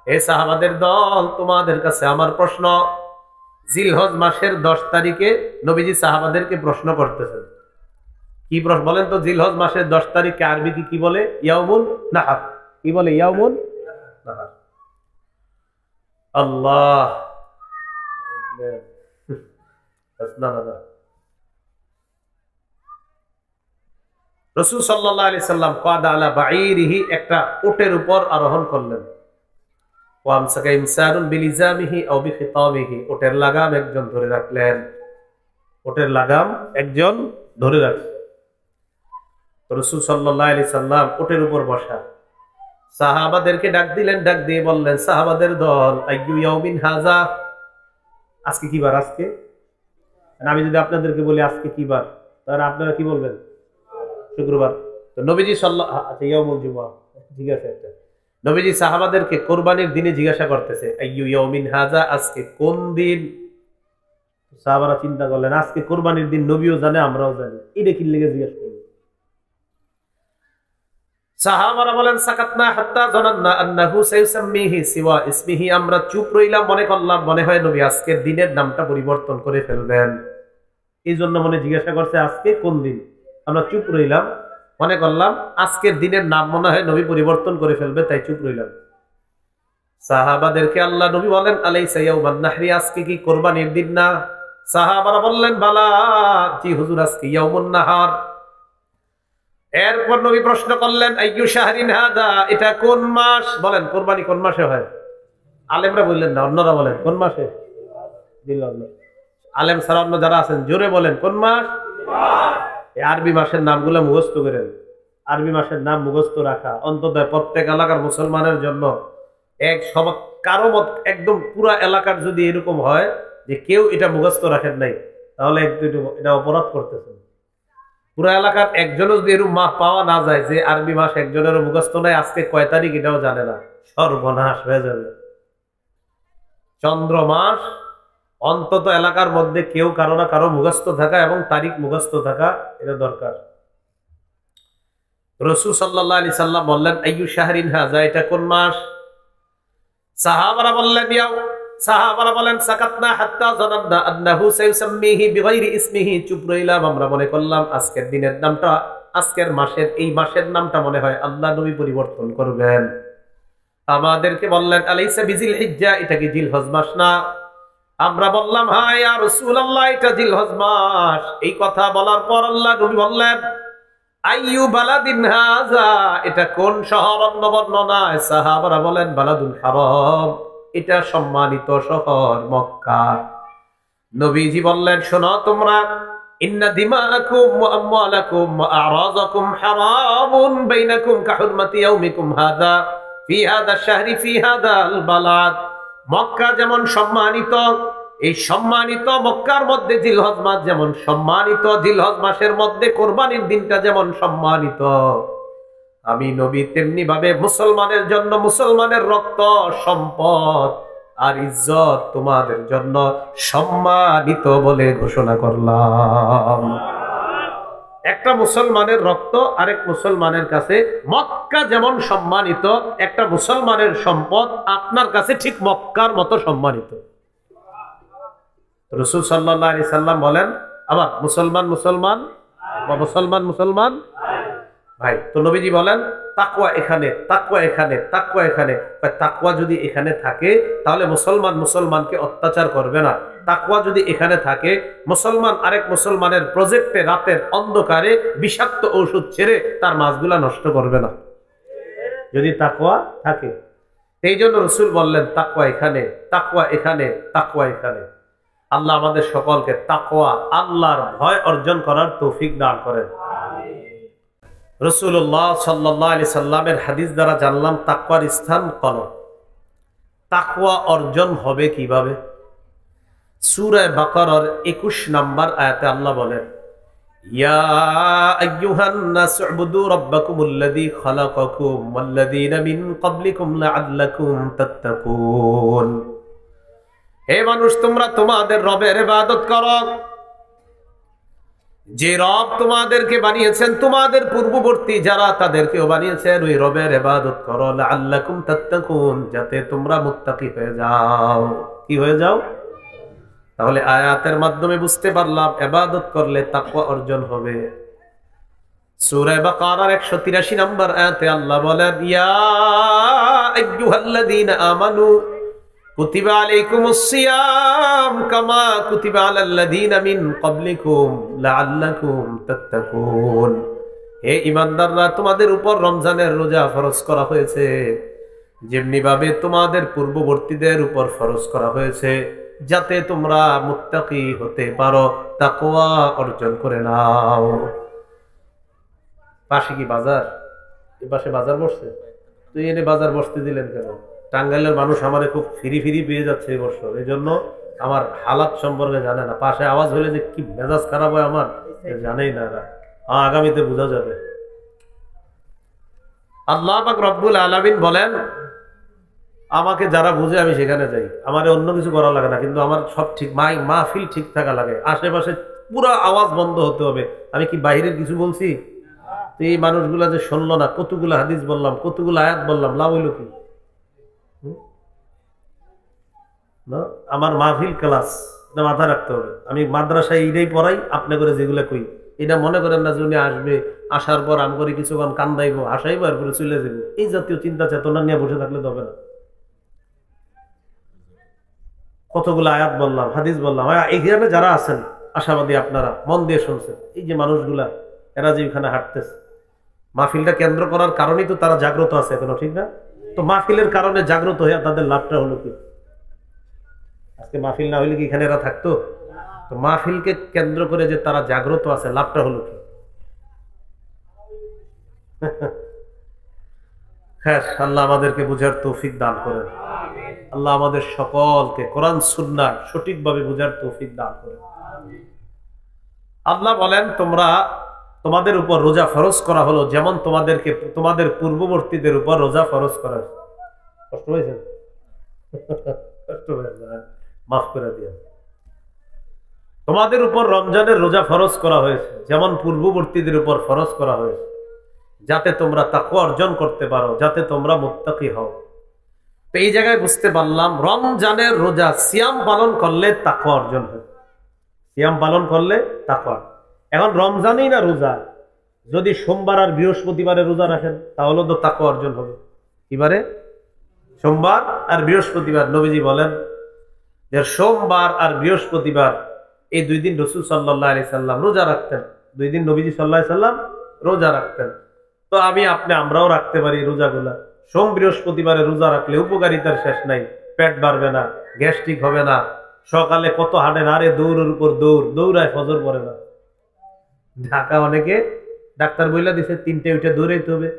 হে সাহাবাদের দল, তোমাদের কাছে আমার প্রশ্ন। জিলহজ মাসের 10 তারিখে নবীজি সাহাবাদেরকে প্রশ্ন করতেছেন। কি প্রশ্ন বলেন তো? জিলহজ মাসের 10 তারিখকে আরবিতে কি বলে? ইয়াউমুন নাহার। কি বলে? ইয়াউমুন নাহার। আল্লাহ, রাসূল সাল্লাল্লাহু আলাইহি সাল্লাম কাদা আলা বাঈরিহি, একটা উটের উপর আরোহণ করলেন। ওয়া আমসাকা ইনসানুন বিলিজামিহি আও বিখিতামিহি, উটের লাগাম একজন ধরে রাখলেন। ওটের লাগাম একজন ধরে রাখছে। রাসূল সাল্লাল্লাহু আলাইহি সাল্লাম ওটের উপর বসা, সাহাবাদেরকে ডাক দিলেন, ডাক দিয়ে বললেন, সাহাবাদের দল, আইয়ু ইয়াউমিন হাযা, আজকে কি বার? আজকে আমি যদি আপনাদেরকে বলি আজকে কি বার, তাহলে আপনারা কি বলবেন? শুক্রবার। তো নবীজি আচ্ছা ইয়াউমুল জুমআ, ঠিক আছে। একটা নবীজি সাহাবাদেরকে কোরবানির দিনে জিজ্ঞাসা করতেছে, আইয়ু ইয়াউমিন হাযা, আজকে কোন দিন? সাহাবারা চিন্তা করলেন, আজকে কোরবানির দিন, নবীও জানে আমরাও জানি, এটা কি লেগে জিজ্ঞাসা করি? সাহাবারা বলেন, সাকাতনা হাত্তা জানান্না আন্নাহু সাইসাম্মিহি সিওয়া ইসমিহি, আমরা চুপ রইলাম, মনে করলাম মনে হয় নবী আজকের দিনের নামটা পরিবর্তন করে ফেলবেন, এই জন্য মনে জিজ্ঞাসা করছে আজকে কোন দিন। আমরা চুপ রইলাম, মনে করলাম আজকের দিনের নাম মনে হয় নবী পরিবর্তন করে ফেলবে, তাই চুপ রইলাম। সাহাবাদেরকে আল্লাহ নবী বলেন, আলাইসা ইয়াউমান নাহরি, আজকে কি কোরবানির দিন না? সাহাবারা বললেন, বালা, জি হুজুর, আজকে ইয়াউমুন নাহার। এরপর নবী প্রশ্ন করলেন, আইয়ু শাহরিন হাদা, এটা কোন মাস? বলেন কোরবানি কোন মাসে হয়? আলেমরা বললেন না, অন্যরা বলেন কোন মাসে? জিলহজ। আলেম ছাড়া অন্য যারা আছেন জোরে বলেন কোন মাস? এই আরবি মাসের নামগুলো মুখস্থ করেন। আরবি মাসের নাম মুখস্থ রাখা অন্তত প্রত্যেক এলাকার মুসলমানের জন্য এক সব, কারো মত একদম পুরা এলাকার যদি এরকম হয় যে কেউ এটা মুখস্থ রাখেন নাই, তাহলে এটা অপরাধ করতেছেন। পুরা এলাকার একজনও যদি এরকম মাস পাওয়া না যায় যে আরবি মাস একজনেরও মুখস্থ নাই, আজকে কয় তারিখ এটাও জানে না, সর্বনাশ হয়ে যাবে। চন্দ্র মাস অন্তত এলাকার মধ্যে কেউ কারো না কারো মুখস্থ থাকা এবং তারিখ মুখস্থ থাকা, এটা দরকার। রাসূল সাল্লাল্লাহু আলাইহি সাল্লাম বললেন, আইয়ু শাহরিন হাযা, এটা কোন মাস? সাহাবারা বলেন, সাকাতনা হাত্তা জানান্না আন্নাহু সাইসাম্মিহি বিগাইরি ইসমিহি, চুপ রইলাম, আমরা মনে করলাম আজকের দিনের নামটা, আজকের মাসের, এই মাসের নামটা মনে হয় আল্লাহ নবী পরিবর্তন করবেন। আমাদেরকে বললেন, আলাইসা বিজিল হিজ্জা, এটা কি জিলহজ মাস না? আমরা বললাম, হ্যাঁ ইয়া রাসূলুল্লাহ, এটা জিলহজ মাস। এই কথা বলার পর আল্লাহ নবী বললেন, আইয়ু বালাদিন হাযা, এটা কোন শহর? অন্য বর্ণনায় সাহাবারা বলেন, বালাদুল হারাম, এটা সম্মানিত শহর মক্কা। নবীজি বললেন, শোনো তোমরা, ইন্না দিমাআকুম ওয়া আমওয়ালাকুম ওয়া আ'রাযাকুম হারামুন বাইনাকুম কাহুরমাতি ইয়াউমিকুম হাযা ফি হাযা শাহরি ফি হাযাল বালাদ। মক্কা যেমন সম্মানিত, এই সম্মানিত মক্কার মধ্যে জিলহজ মাস যেমন সম্মানিত, জিলহজ মাসের মধ্যে কোরবানির দিনটা যেমন সম্মানিত, আমি নবী তেমনি ভাবে মুসলমানের জন্য মুসলমানের রক্ত, সম্পদ আর ইজ্জত তোমাদের জন্য সম্মানিত বলে ঘোষণা করলাম। একটা মুসলমানের রক্ত আরেক মুসলমানের কাছে মক্কা যেমন সম্মানিত, একটা মুসলমানের সম্পদ আপনার কাছে ঠিক মক্কার মতো সম্মানিত। রাসূল সাল্লাল্লাহু আলাইহি সাল্লাম বলেন, আবার মুসলমান মুসলমান বা মুসলমান মুসলমান ভাই। তো নবীজি বলেন, তাকওয়া এখানে, তাকওয়া এখানে, তাকওয়া এখানে। তাকওয়া যদি এখানে থাকে তাহলে মুসলমান মুসলমানকে অত্যাচার করবে না। তাকওয়া যদি এখানে থাকে, মুসলমান আরেক মুসলমানের প্রজেক্টে রাতের অন্ধকারে বিষাক্ত ঔষধ ছেড়ে তার মাছগুলা নষ্ট করবে না, যদি তাকওয়া থাকে। এই জন্য রাসূল বললেন, তাকওয়া এখানে, তাকওয়া এখানে, তাকওয়া এখানে। আল্লাহ আমাদের সকলকে তাকওয়া, আল্লাহর ভয় অর্জন করার তৌফিক দান করেন। রাসূলুল্লাহ সাল্লাল্লাহু আলাইহি সাল্লামের হাদিস দ্বারা জানলাম তাকওয়ার স্থান কলব। তাকওয়া অর্জন হবে কিভাবে? সূরা বাকারার 21 নম্বর আয়াতে আল্লাহ বলেন, ইয়া আইয়ুহান নাস উবুদু রাব্বাকুমুল্লাযী খালাকাকুম ওয়াল্লাযীনা মিন ক্বাবলিকুম লাআল্লাকুম তাত্তাকুন। হে মানুষ, তোমরা তোমাদের রবের ইবাদত করো, যে রব তোমাদেরকে বানিয়েছেন, তোমাদের পূর্ববর্তী যারা তাদেরকেও বানিয়েছেন, ওই রবের ইবাদত করো, লাআল্লাকুম তাত্তাকুন, যাতে তোমরা মুত্তাকি হয়ে যাও। কি হয়ে যাও? তাহলে আয়াতের মাধ্যমে বুঝতে পারলাম ইবাদত করলে তাকওয়া অর্জন হবে। সূরা বাকারার 183 নম্বর আয়াতে আল্লাহ বলেন, ইয়া আইয়ুহাল্লাযীনা আমানু কুতিবা আলাইকুমুস সিয়াম কামা কুতিবা আলাল্লাযীনা মিন ক্বাবলিকুম লাআল্লাকুম তাত্তাকুন। হে ঈমানদাররা, তোমাদের উপর রমজানের রোজা ফরজ করা হয়েছে যেমনি ভাবে তোমাদের পূর্ববর্তীদের উপর ফরজ করা হয়েছে, যাতে তোমরা মুত্তাকি হতে পারো, তাকওয়া অর্জন করে নাও। পাশে কি বাজার? এ পাশে বাজার বসছে? তুই এনে বাজার বসতে দিলেন কেন? টাঙ্গাইলের মানুষ আমারে খুব ফিরি ফিরি পেয়ে যাচ্ছে এই বছর, এই জন্য আমার হালাত সম্পর্কে জানে না। পাশে আওয়াজ হলে যে কি মেজাজ খারাপ হয় আমার, জানেই না এরা। আগামীতে বোঝা যাবে। আল্লাহ পাক রব্বুল আলামিন বলেন, আমাকে যারা বুঝে আমি সেখানে যাই, আমার অন্য কিছু করা লাগে না, কিন্তু আমার সব ঠিক মাহফিল ঠিক থাকা লাগে, আশেপাশে পুরো আওয়াজ বন্ধ হতে হবে। আমি কি বাহিরের কিছু বলছি? তো এই মানুষগুলা যে শুনলো না, কতগুলো হাদিস বললাম, কতগুলো আয়াত বললাম, লাভ হইল কি? না, আমার মাহফিল ক্লাস, এটা মাথায় রাখতে হবে। আমি মাদ্রাসায় এইটাই পড়াই, আপনি করে যেগুলো কই, এটা মনে করেন না যে উনি আসবে, আসার পর আম করে কিছুক্ষণ কান্দাইবো, হাসাইবো, এরপরে চলে যাবো। এই জাতীয় চিন্তা চেতনা নিয়ে বসে থাকলে তো হবে না। কতগুলো আয়াত বললাম, হাদিস বললাম। এইখানে যারা আছেন আশাবাদী, আপনারা মন দিয়ে শুনছেন, এই যে মানুষগুলা, এরা যে এখানে হাঁটতেছে, মাহফিলটা কেন্দ্র করার কারণেই তো তারা জাগ্রত আছে এখনো, ঠিক না? তো মাহফিলের কারণে জাগ্রত হয়ে তাদের লাভটা হলো কি? আজকে মাহফিল না হইলে কি এখানে এরা থাকতো? তো মাহফিলকে কেন্দ্র করে যে তারা জাগ্রত আছে, লাভটা হলো কি? হ্যাঁ, আল্লাহ আমাদেরকে বুঝার তৌফিক দান করেন। আল্লাহ আমাদের সকলকে কোরআন সুন্নাহ সঠিকভাবে বুঝার তৌফিক দান করেন। আল্লাহ বলেন, তোমাদের উপর রোজা ফরজ করা হলো যেমন তোমাদের পূর্ববর্তীদের উপর রোজা ফরজ করা হয়েছে। কষ্ট হয়েছে? কষ্ট হয়েছে, মাফ করে দিও। তোমাদের উপর রমজানের রোজা ফরজ করা হয়েছে যেমন পূর্ববর্তীদের উপর ফরজ করা হয়েছে, যাতে তোমরা তাকওয়া অর্জন করতে পারো, যাতে তোমরা মুত্তাকি হও। তো এই জায়গায় বুঝতে পারলাম, রমজানের রোজা সিয়াম পালন করলে তাকওয়া অর্জন হয়। সিয়াম পালন করলে তাকওয়া। এখন রমজানেই না রোজা, যদি সোমবার আর বৃহস্পতিবারে রোজা রাখেন তাহলে তো তাকওয়া অর্জন হবে। এবারে সোমবার আর বৃহস্পতিবার নবীজি বলেন যে সোমবার আর বৃহস্পতিবার এই 2 দিন রাসূল সাল্লাল্লাহু আলাইহি সাল্লাম রোজা রাখতেন। 2 দিন নবীজি সাল্লাল্লাহু আলাইহি সাল্লাম রোজা রাখতেন। তো আমরাও রাখতে পারি রোজাগুলা। সোম বৃহস্পতিবারে রোজা রাখলে উপকারিতার শেষ নাই। পেট বাড়বে না, গ্যাস্ট্রিক হবে না, সকালে কত হাঁটেন, আরে দৌড়ের উপর দৌড়, দৌড়ায় ফজর পড়ে না। ঢাকা অনেকে ডাক্তার বইলা দিছে 3টায় উঠে দৌড়াইতে হবে।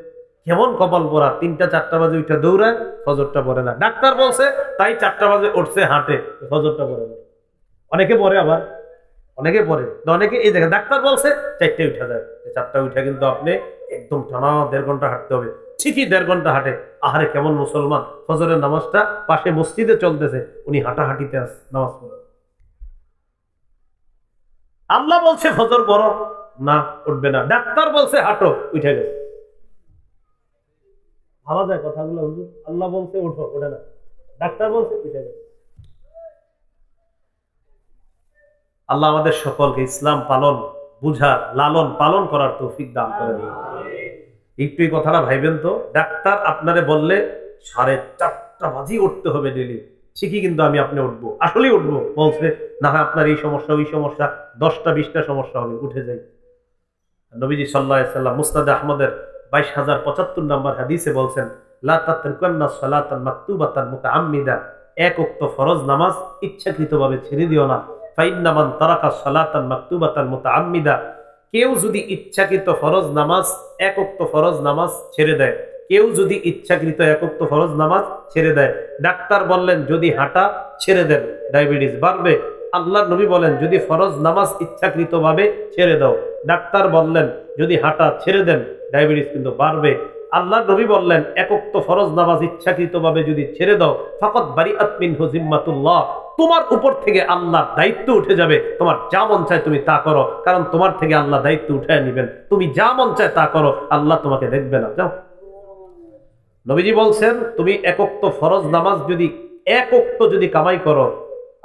কেমন কপাল পরা, 3টা 4টা বাজে উঠে দৌড়ায়, ফজরটা পড়ে না। ডাক্তার বলছে তাই 4টা বাজে উঠছে, হাঁটে, ফজরটা পড়ে না। অনেকে পড়ে, আবার অনেকে পড়ে, অনেকে এই জায়গায় ডাক্তার বলছে 4টায় উঠা যায়, 4টা উঠে কিন্তু আপনি একদম টানা 1.5 ঘন্টা হাঁটতে হবে। ঠিকই 1.5 ঘন্টা হাঁটে। আহারে কেমন মুসলমান, ফজরের নামাজটা পাশে মসজিদে চলতেছে, উনি হাঁটাহাঁটিতে আছে, নামাজ পড়ে। আল্লাহ বলছে ফজর বড় না, উঠবে না। ডাক্তার বলছে হাঁটো, উঠে গেছে। ভাবা যায় কথাগুলো? হুজুর আল্লাহ বলছে উঠো, ওঠে না। ডাক্তার বলছে উঠে গেছে। আল্লাহ আমাদের সকলকে ইসলাম পালন, বুঝার, লালন পালন করার তৌফিক দান করেন। একটু এই কথাটা ভাইবেন তো, ডাক্তার আপনারে বললে 4:30 বাজে উঠতে হবে ডেলি, ঠিকই কিন্তু আপনি উঠবো, আসলেই উঠবো বলছে, না হয় আপনার এই সমস্যা ওই সমস্যা, 10টা 20টা সমস্যা হবে, উঠে যাই। নবীজি সাল্লাল্লাহু আলাইহি সাল্লাম মুসনাদে আহমদের 22,075 নম্বর হাদিসে বলছেন, লা তাতরুকান্না সালাতান মাকতুবাতান মুতাআম্মিদা, এক ওয়াক্ত ফরজ নামাজ ইচ্ছাকৃতভাবে ছেড়ে দিও না। ফাইন্না মান তারাকা সালাতান মাকতুবাতান মুতাআম্মিদা, কেউ যদি ইচ্ছাকৃত ফরজ নামাজ, এক ওয়াক্ত ফরজ নামাজ ছেড়ে দেয়, কেউ যদি ইচ্ছাকৃত এক ওয়াক্ত ফরজ নামাজ ছেড়ে দেয়, ডাক্তার বললেন যদি হাঁটা ছেড়ে দেন ডায়াবেটিস বাড়বে। আল্লাহ নবী বলেন যদি ফরজ নামাজ ইচ্ছাকৃতভাবে ছেড়ে দাও, ডাক্তার বললেন যদি হাঁটা ছেড়ে দেন ডায়াবেটিস কিন্তু বাড়বে। আল্লাহ নবী বললেন এক ওয়াক্ত ফরজ নামাজ ইচ্ছাকৃতভাবে যদি ছেড়ে দাও, ফাকাত বারিআত মিনহু জিম্মাতুল্লাহ, তোমার উপর থেকে আল্লাহর দায়িত্ব উঠে যাবে। তোমার যা মন চায় তুমি তা করো, কারণ তোমার থেকে আল্লাহ দায়িত্ব উঠায় নেবেন। তুমি যা মন চায় তা করো, আল্লাহ তোমাকে দেখবে না। যাও। নবীজি বলছেন তুমি এক ওয়াক্ত ফরজ নামাজ যদি এক ওয়াক্ত যদি কামাই করো,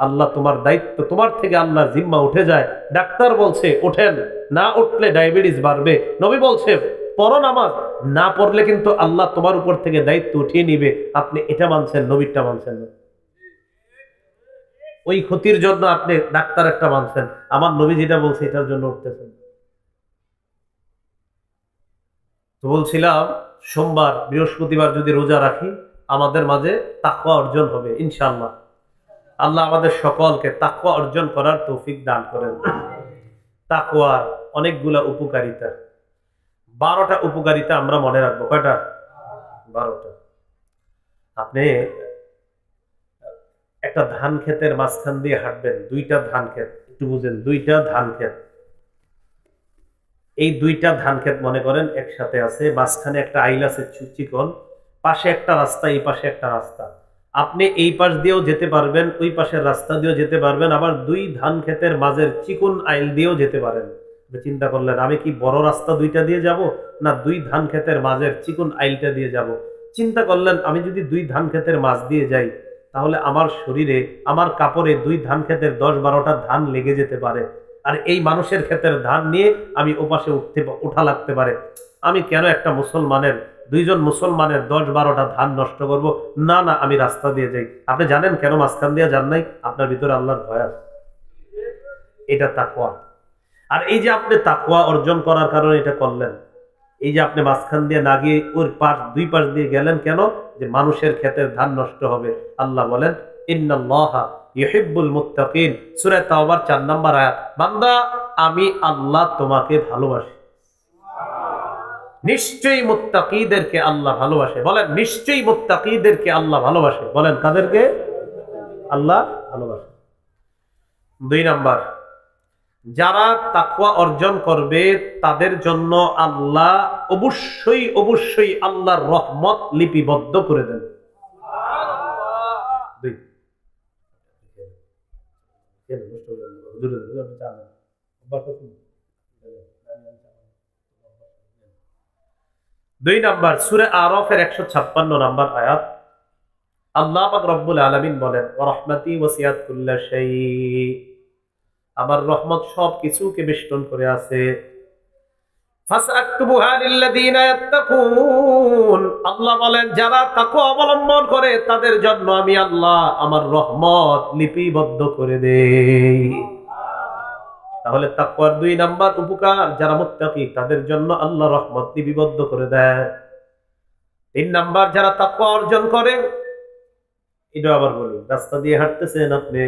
আল্লাহ তোমার দায়িত্ব, তোমার থেকে আল্লাহর জিম্মা উঠে যায়। ডাক্তার বলছে ওঠেন, না উঠলে ডায়াবেটিস বাড়বে। নবী বলছে পড়ো নামাজ, না পড়লে কিন্তু আল্লাহ তোমার উপর থেকে দায়িত্ব উঠিয়ে নিবে। আপনি এটা মানছেন, নবীরটা মানছেন না। ওই ক্ষতির জন্য আপনি ডাক্তার একটা মানছেন, আমার নবী যেটা বলছে এটার জন্য উঠতেছেন। তো বলছিলাম সোমবার বৃহস্পতিবার যদি রোজা রাখি, আমাদের মাঝে তাকওয়া অর্জন হবে ইনশাআল্লাহ। আল্লাহ আমাদের সকলকে তাকওয়া অর্জন করার তৌফিক দান করেন। তাকওয়ার অনেকগুলা উপকারিতা, 12টা উপকারিতা আমরা মনে রাখবো। কয়টা? 12টা। আপনি একটা ধান ক্ষেতের মাঝখান দিয়ে হাঁটবেন, 2টা ধান ক্ষেত, একটু বুঝেন, 2টা ধান ক্ষেত। এই 2টা ধান ক্ষেত মনে করেন একসাথে আছে, মাঝখানে একটা আইল আছে চিকন, পাশে একটা রাস্তা, এই পাশে একটা রাস্তা। আপনি এই পাশ দিয়েও যেতে পারবেন, ওই পাশের রাস্তা দিয়েও যেতে পারবেন, আবার 2 ধান ক্ষেতের মাঝের চিকন আইল দিয়েও যেতে পারেন। চিন্তা করলেন আমি কি বড় রাস্তা 2টা দিয়ে যাব, না 2 ধান ক্ষেতের মাঝের চিকন আইলটা দিয়ে যাব? চিন্তা করলেন আমি যদি 2 ধান ক্ষেতের মাঝ দিয়ে যাই, তাহলে আমার শরীরে, আমার কাপড়ে 2 ধান ক্ষেতের 10-12টা ধান লেগে যেতে পারে, আর এই মানুষের ক্ষেতের ধান নিয়ে আমি ওপাশে উঠা লাগতে পারে। আমি কেন একটা মুসলমানের, 2জন মুসলমানের 10-12টা ধান নষ্ট করব? না না, আমি রাস্তা দিয়ে যাই। আপনি জানেন কেন মাঝখান দিয়ে যান নাই? আপনার ভিতরে আল্লাহর ভয় আছে। এটা তাকওয়া। আর এই যে আপনি তাকওয়া অর্জন করার কারণে এটা করলেন, এই যে আপনি মাঝখান দিয়ে না গিয়ে ওর পাশ 2 পাশ দিয়ে গেলেন কেন? যে মানুষের ক্ষেতের ধান নষ্ট হবে। আল্লাহ বলেন ইন্নাল্লাহা ইউহিব্বুল মুত্তাকিন, সূরা তাওবার 4 নম্বর আয়াত। বান্দা, আমি আল্লাহ তোমাকে ভালোবাসি। নিশ্চয়ই মুত্তাকিদেরকে আল্লাহ ভালোবাসে। বলেন নিশ্চয়ই মুত্তাকিদেরকে আল্লাহ ভালোবাসে। বলেন কাদেরকে আল্লাহ ভালোবাসে? 2 নাম্বার, যারা তাকওয়া অর্জন করবে তাদের জন্য আল্লাহ অবশ্যই অবশ্যই আল্লাহর রহমত লিপিবদ্ধ করে দেন। দুই নাম্বার, সূরা আরাফের 156 নম্বর আয়াত। আল্লাহ পাক রব্বুল আলামিন বলেন ওয়া রাহমাতি ওয়াসিআত কুল্লা শাই, আমার রহমত সব কিছুকে বেষ্টন করে আছে। ফাসআকতুবুহা লিল্লাযিনা ইয়াত্তাকুন, আল্লাহ বলেন যারা তাকওয়া অবলম্বন করে তাদের জন্য আমি আল্লাহ আমার রহমত লিপিবদ্ধ করে দেই। তাহলে তাকওয়ার 2 নাম্বার উপকার, যারা মুত্তাকি তাদের জন্য আল্লাহ রহমত লিপিবদ্ধ করে দেয়। 3 নাম্বার, যারা তাকওয়া অর্জন করে, এটা আবার বলি, রাস্তা দিয়ে হাঁটতেছেন আপনি,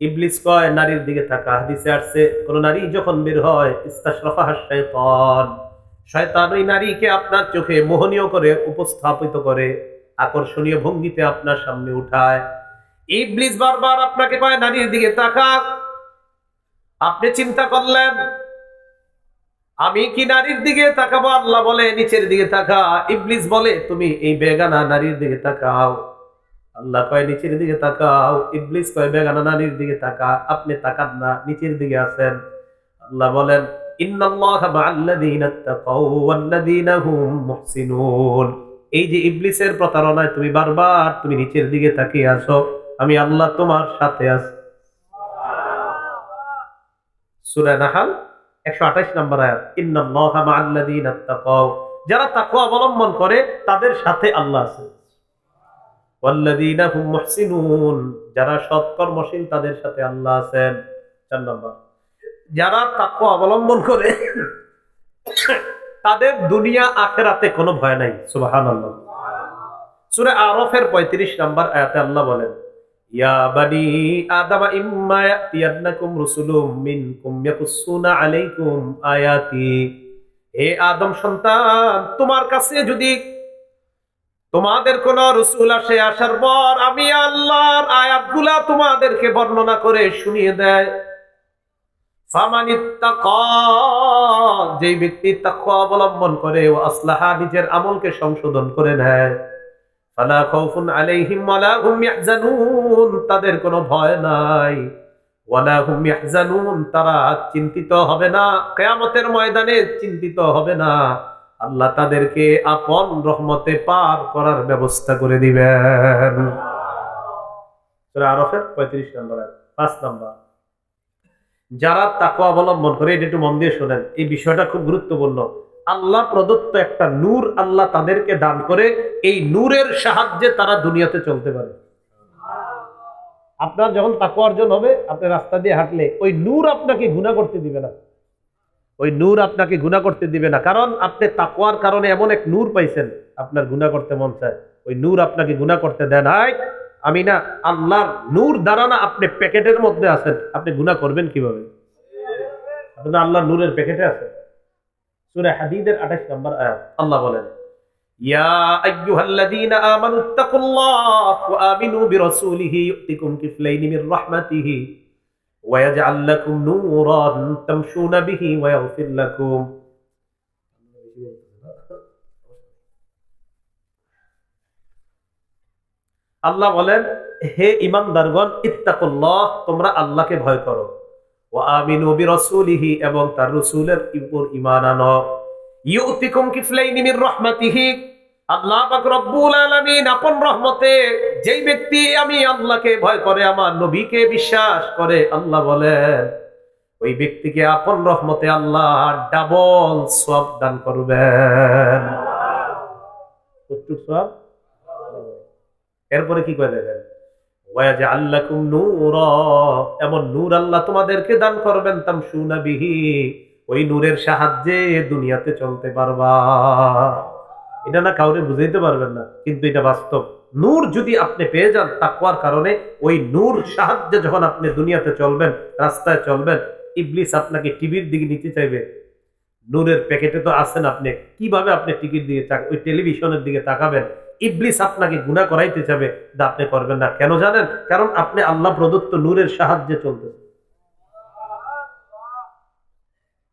ইবলিস কয় নারীর দিকে তাকা। হাদিসে আসছে কোন নারী যখন বের হয় ইস্তাশরাফাহা শাইতান, শয়তান ওই নারীকে আপনার চোখে মোহনীয় করে উপস্থাপিত করে, আকর্ষণীয় ভঙ্গিতে আপনার সামনে উঠায়। ইবলিস বারবার আপনাকে কয় নারীর দিকে তাকা। আপনি চিন্তা করলেন আমি কি নারীর দিকে তাকাবো? আল্লাহ বলে নিচের দিকে তাকা। ইবলিস বলে তুমি এই বেগানা নারীর দিকে তাকাও। আল্লাহ কয় নিচের দিকে তাকাও, ইবলিস কয় বেগানা নারীর দিকে তাকা। আপনি তাকান না, নিচের দিকে আছেন। আল্লাহ বলেন ইন্নাল্লাহা মাআল্লাযীনা তাকাউ ওয়াল্লাযীনা হুম মুহসিনুন। এই যে ইবলিসের প্রতারণায় তুমি বারবার তুমি নিচের দিকে তাকিয়ে আছো, আমি আল্লাহ তোমার সাথে আছি। সূরা নাহল 128 নম্বর আয়াত। ইন্নাল্লাহা মাআল্লাযীনা তাকাউ, যারা তাকওয়া অবলম্বন করে তাদের সাথে আল্লাহ আছে। ওয়াল্লাযীনা হুম মুহসিনুন, যারা সৎকর্মশীল তাদের সাথে আল্লাহ আছেন। 4 নম্বর, যারা তাকওয়া অবলম্বন করে তাদের দুনিয়া আখিরাতে কোনো ভয় নাই। সুবহানাল্লাহ। সূরা আরাফের 35 নম্বর আয়াতে আল্লাহ বলেন ইয়া বানি আদম ইম্মা ইয়াতিয়ান্নাকুম রাসূলুম মিনকুম ইয়াকুসুনা আলাইকুম আয়াতি, হে আদম সন্তান, তোমার কাছে যদি তোমাদের কোন রাসূল আসে, আসার পর আমি আল্লাহর আয়াতগুলা তোমাদেরকে বর্ণনা করে শুনিয়ে দেয়, ফামানিত্তাকা, যে ব্যক্তি তাকওয়া অবলম্বন করে, ও আসলাহা, নিজের আমলকে সংশোধন করে নেয়, ফালা খাউফুন আলাইহিম ওয়ালা হুম ইয়াহজানুন, তাদের কোনো ভয় নাই, ওয়ালা হুম ইয়াহজানুন, তারা চিন্তিত হবে না, কিয়ামতের ময়দানে চিন্তিত হবে না। আল্লাহ তাদেরকে আপন রহমতে পার করার ব্যবস্থা করে দিবেন। সূরা আরাফের 35 নম্বর আয়াত। 5 নম্বর, যারা তাকওয়া অবলম্বন করে, এটা একটু মন দিয়ে শোনেন, এই বিষয়টা খুব গুরুত্বপূর্ণ। আল্লাহ প্রদত্ত একটা নূর আল্লাহ তাদেরকে দান করে, এই নূরের সাহায্যে তারা দুনিয়াতে চলতে পারে। আপনার যখন তাকওয়া অর্জন হবে, আপনি রাস্তা দিয়ে হাঁটলে ওই নূর আপনাকে গুনাহ করতে দিবে না, ওই নূর আপনাকে গুনাহ করতে দিবে না, কারণ আপনি তাকওয়ার কারণে এমন এক নূর পাইছেন, আপনার গুনাহ করতে মন চায়, ওই নূর আপনাকে গুনাহ করতে দেয় নাই। আমি না আল্লাহর নূর দ্বারা না আপনি প্যাকেটের মধ্যে আছেন, আপনি গুনাহ করবেন কিভাবে? আপনি তো আল্লাহর নূরের প্যাকেটে আছেন। সূরা হাদীদের 28 নম্বর আয়াত আল্লাহ বলেন, ইয়া আইয়ুহাল্লাযীনা আমানুত্তাকুল্লাহ ওয়া আমিনু বিরাসূলিহি ইউতিকুম কিফলাইনি মির রাহমাতিহি ওয়া ইয়াজআল লাকুম নূরান তামশুনা বিহি ওয়া ইয়াগফির লাকুম। আল্লাহ বলেন, হে ঈমানদারগণ, ইত্তাকুল্লাহ, তোমরা আল্লাহকে ভয় করো, ওয়া আমিনু বিরাসূলিহি, এবং তার রাসূলের উপর ঈমান আনো, ইউতিকুম কিফলাইনি মির রাহমাতিহি, আল্লাহ পাক রব্বুল আলামিন আপন রহমতে যেই ব্যক্তি আমি আল্লাহকে ভয় করে, আমার নবীকে বিশ্বাস করে, আল্লাহ বলেন ওই ব্যক্তিকে আপন রহমতে আল্লাহ ডাবল সওয়াব দান করবেন। কতটুকু সওয়াব? এরপরে কি করে দেখেন, ওয়াজআল লাকুম নূরা, এমন নূর আল্লাহ তোমাদেরকে দান করবেন, তামশুনা বিহি, ওই নূরের সাহায্যে দুনিয়াতে চলতে পারবা। এটা না কাউরে বুঝাইতে পারবেন না, কিন্তু এটা বাস্তব। নূর যদি আপনি পেয়ে যান তাকওয়ার কারণে, ওই নূর সাহায্যে যখন আপনি দুনিয়াতে চলবেন, রাস্তায় চলবেন, ইবলিস আপনাকে টিভির দিকে নিতে চাইবে। নূরের প্যাকেটে তো আছেন আপনি, কিভাবে আপনি টিকিট দিয়ে ওই টেলিভিশনের দিকে তাকাবেন? ইবলিস আপনাকে গুনাহ করাইতে চাবে, যা আপনি করবেন না। কেন জানেন? কারণ আপনি আল্লাহ প্রদত্ত নূরের সাহায্যে চলতেছেন।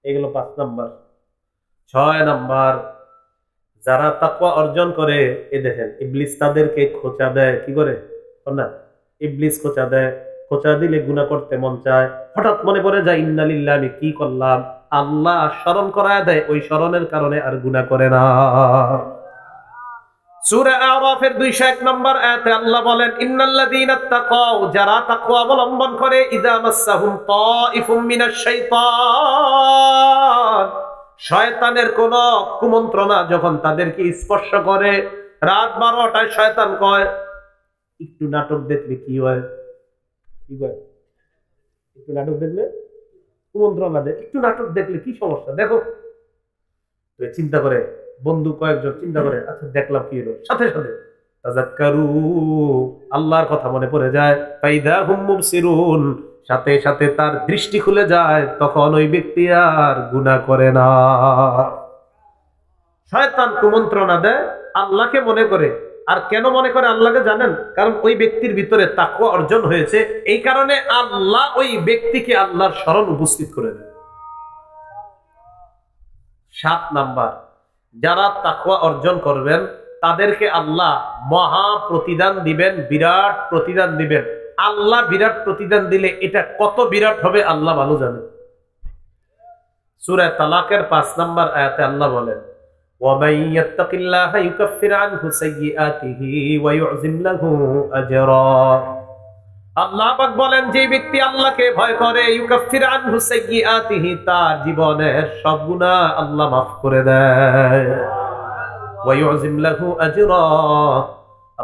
এগুলো 5 নাম্বার। 6 নাম্বার, যারা তাকওয়া অর্জন করে, এ দেখেন ইবলিস তাদেরকে খোঁচা দেয়। কি করে? না, ইবলিস খোঁচা দেয়। খোঁচা দিলে গুনাহ করতে মন চায়, হঠাৎ মনে পড়ে যায় ইন্না লিল্লাহি, আমি কি করলাম, আল্লাহ স্মরণ করায় দেয়, ওই স্মরণের কারণে আর গুনাহ করে না। সূরা আরাফের 201 নম্বর আয়াতে আল্লাহ বলেন, ইন্নাল্লাযীনা তাকাও, যারা তাকওয়া অবলম্বন করে, ইযা মাসসাহুম তাইফুম মিনাশ শাইতান, শয়তানের কোন কুমন্ত্রণা যখন তাদেরকে স্পর্শ করে, রাত 12টায় শয়তান কয়, একটু নাটক দেখলে কি হয়? কি কয়? একটু নাটক দেখলে কুমন্ত্রণা দেয়, একটু নাটক দেখলে কি সমস্যা, দেখো। তো চিন্তা করে, বন্ধু কয়েকজন চিন্তা করে, আচ্ছা দেখলাম, কি হলো? সাথে সাথে তাযাক্কারু, আল্লাহর কথা মনে পড়ে যায়, ফাইদা হুম মুবসিরুন, সাথে সাথে তার দৃষ্টি খুলে যায়, তখন ওই ব্যক্তি আর গুনাহ করে না। শয়তান কুমন্ত্রণা দেয়, আল্লাহকে মনে করে। আর কেন মনে করে আল্লাহকে জানেন? কারণ ওই ব্যক্তির ভিতরে তাকওয়া অর্জন হয়েছে, এই কারণে আল্লাহ ওই ব্যক্তিকে আল্লাহর স্মরণ উপস্থিত করে দেয়। 7 নাম্বার, যারা তাকওয়া অর্জন করবেন তাদেরকে আল্লাহ মহা প্রতিদান দিবেন, বিরাট প্রতিদান দিবেন। আল্লাহ বিরাট প্রতিদান দিলে এটা কত বিরাট হবে আল্লাহ ভালো জানেন। সূরা তালাকের 5 নাম্বার আয়াতে আল্লাহ বলেন, ওয়ামান ইয়াত্তাকিল্লাহা ইউকাফির আনহু সাইয়্যাতিহি ওয়া ইউযিম লাহু আজরা। আল্লাহ পাক বলেন, যে ব্যক্তি আল্লাহকে ভয় করে, ইউকাফির আনহু সাইয়্যাতিহি, তার জীবনের সব গুনাহ আল্লাহ মাফ করে দেয়, ওয়া ইউযিম লাহু আজরা,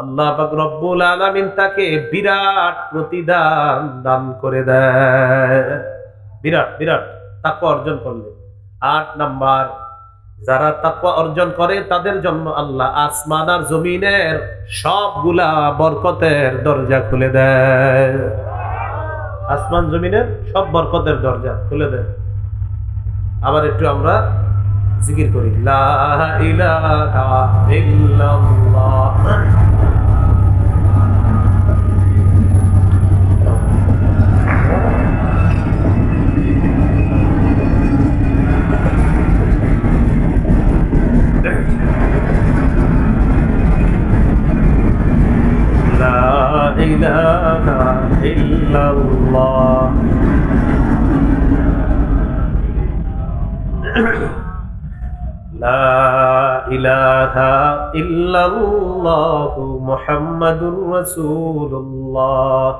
আল্লাহ পাক রব্বুল আলামিন তাকে বিরাট প্রতিদান দান করে দেয়। বিরাট বিরাট তাকওয়া অর্জন করলে। 8 নাম্বার, যারা তাকওয়া অর্জন করে তাদের জন্য আল্লাহ আসমান আর জমিনের সবগুলা বরকতের দরজা খুলে দেয়। আসমান জমিনের সব বরকতের দরজা খুলে দেয়। আবার একটু আমরা জিকির করি, লা ইলাহা ইল্লাল্লাহ। মুহাম্মাদুর রাসূলুল্লাহ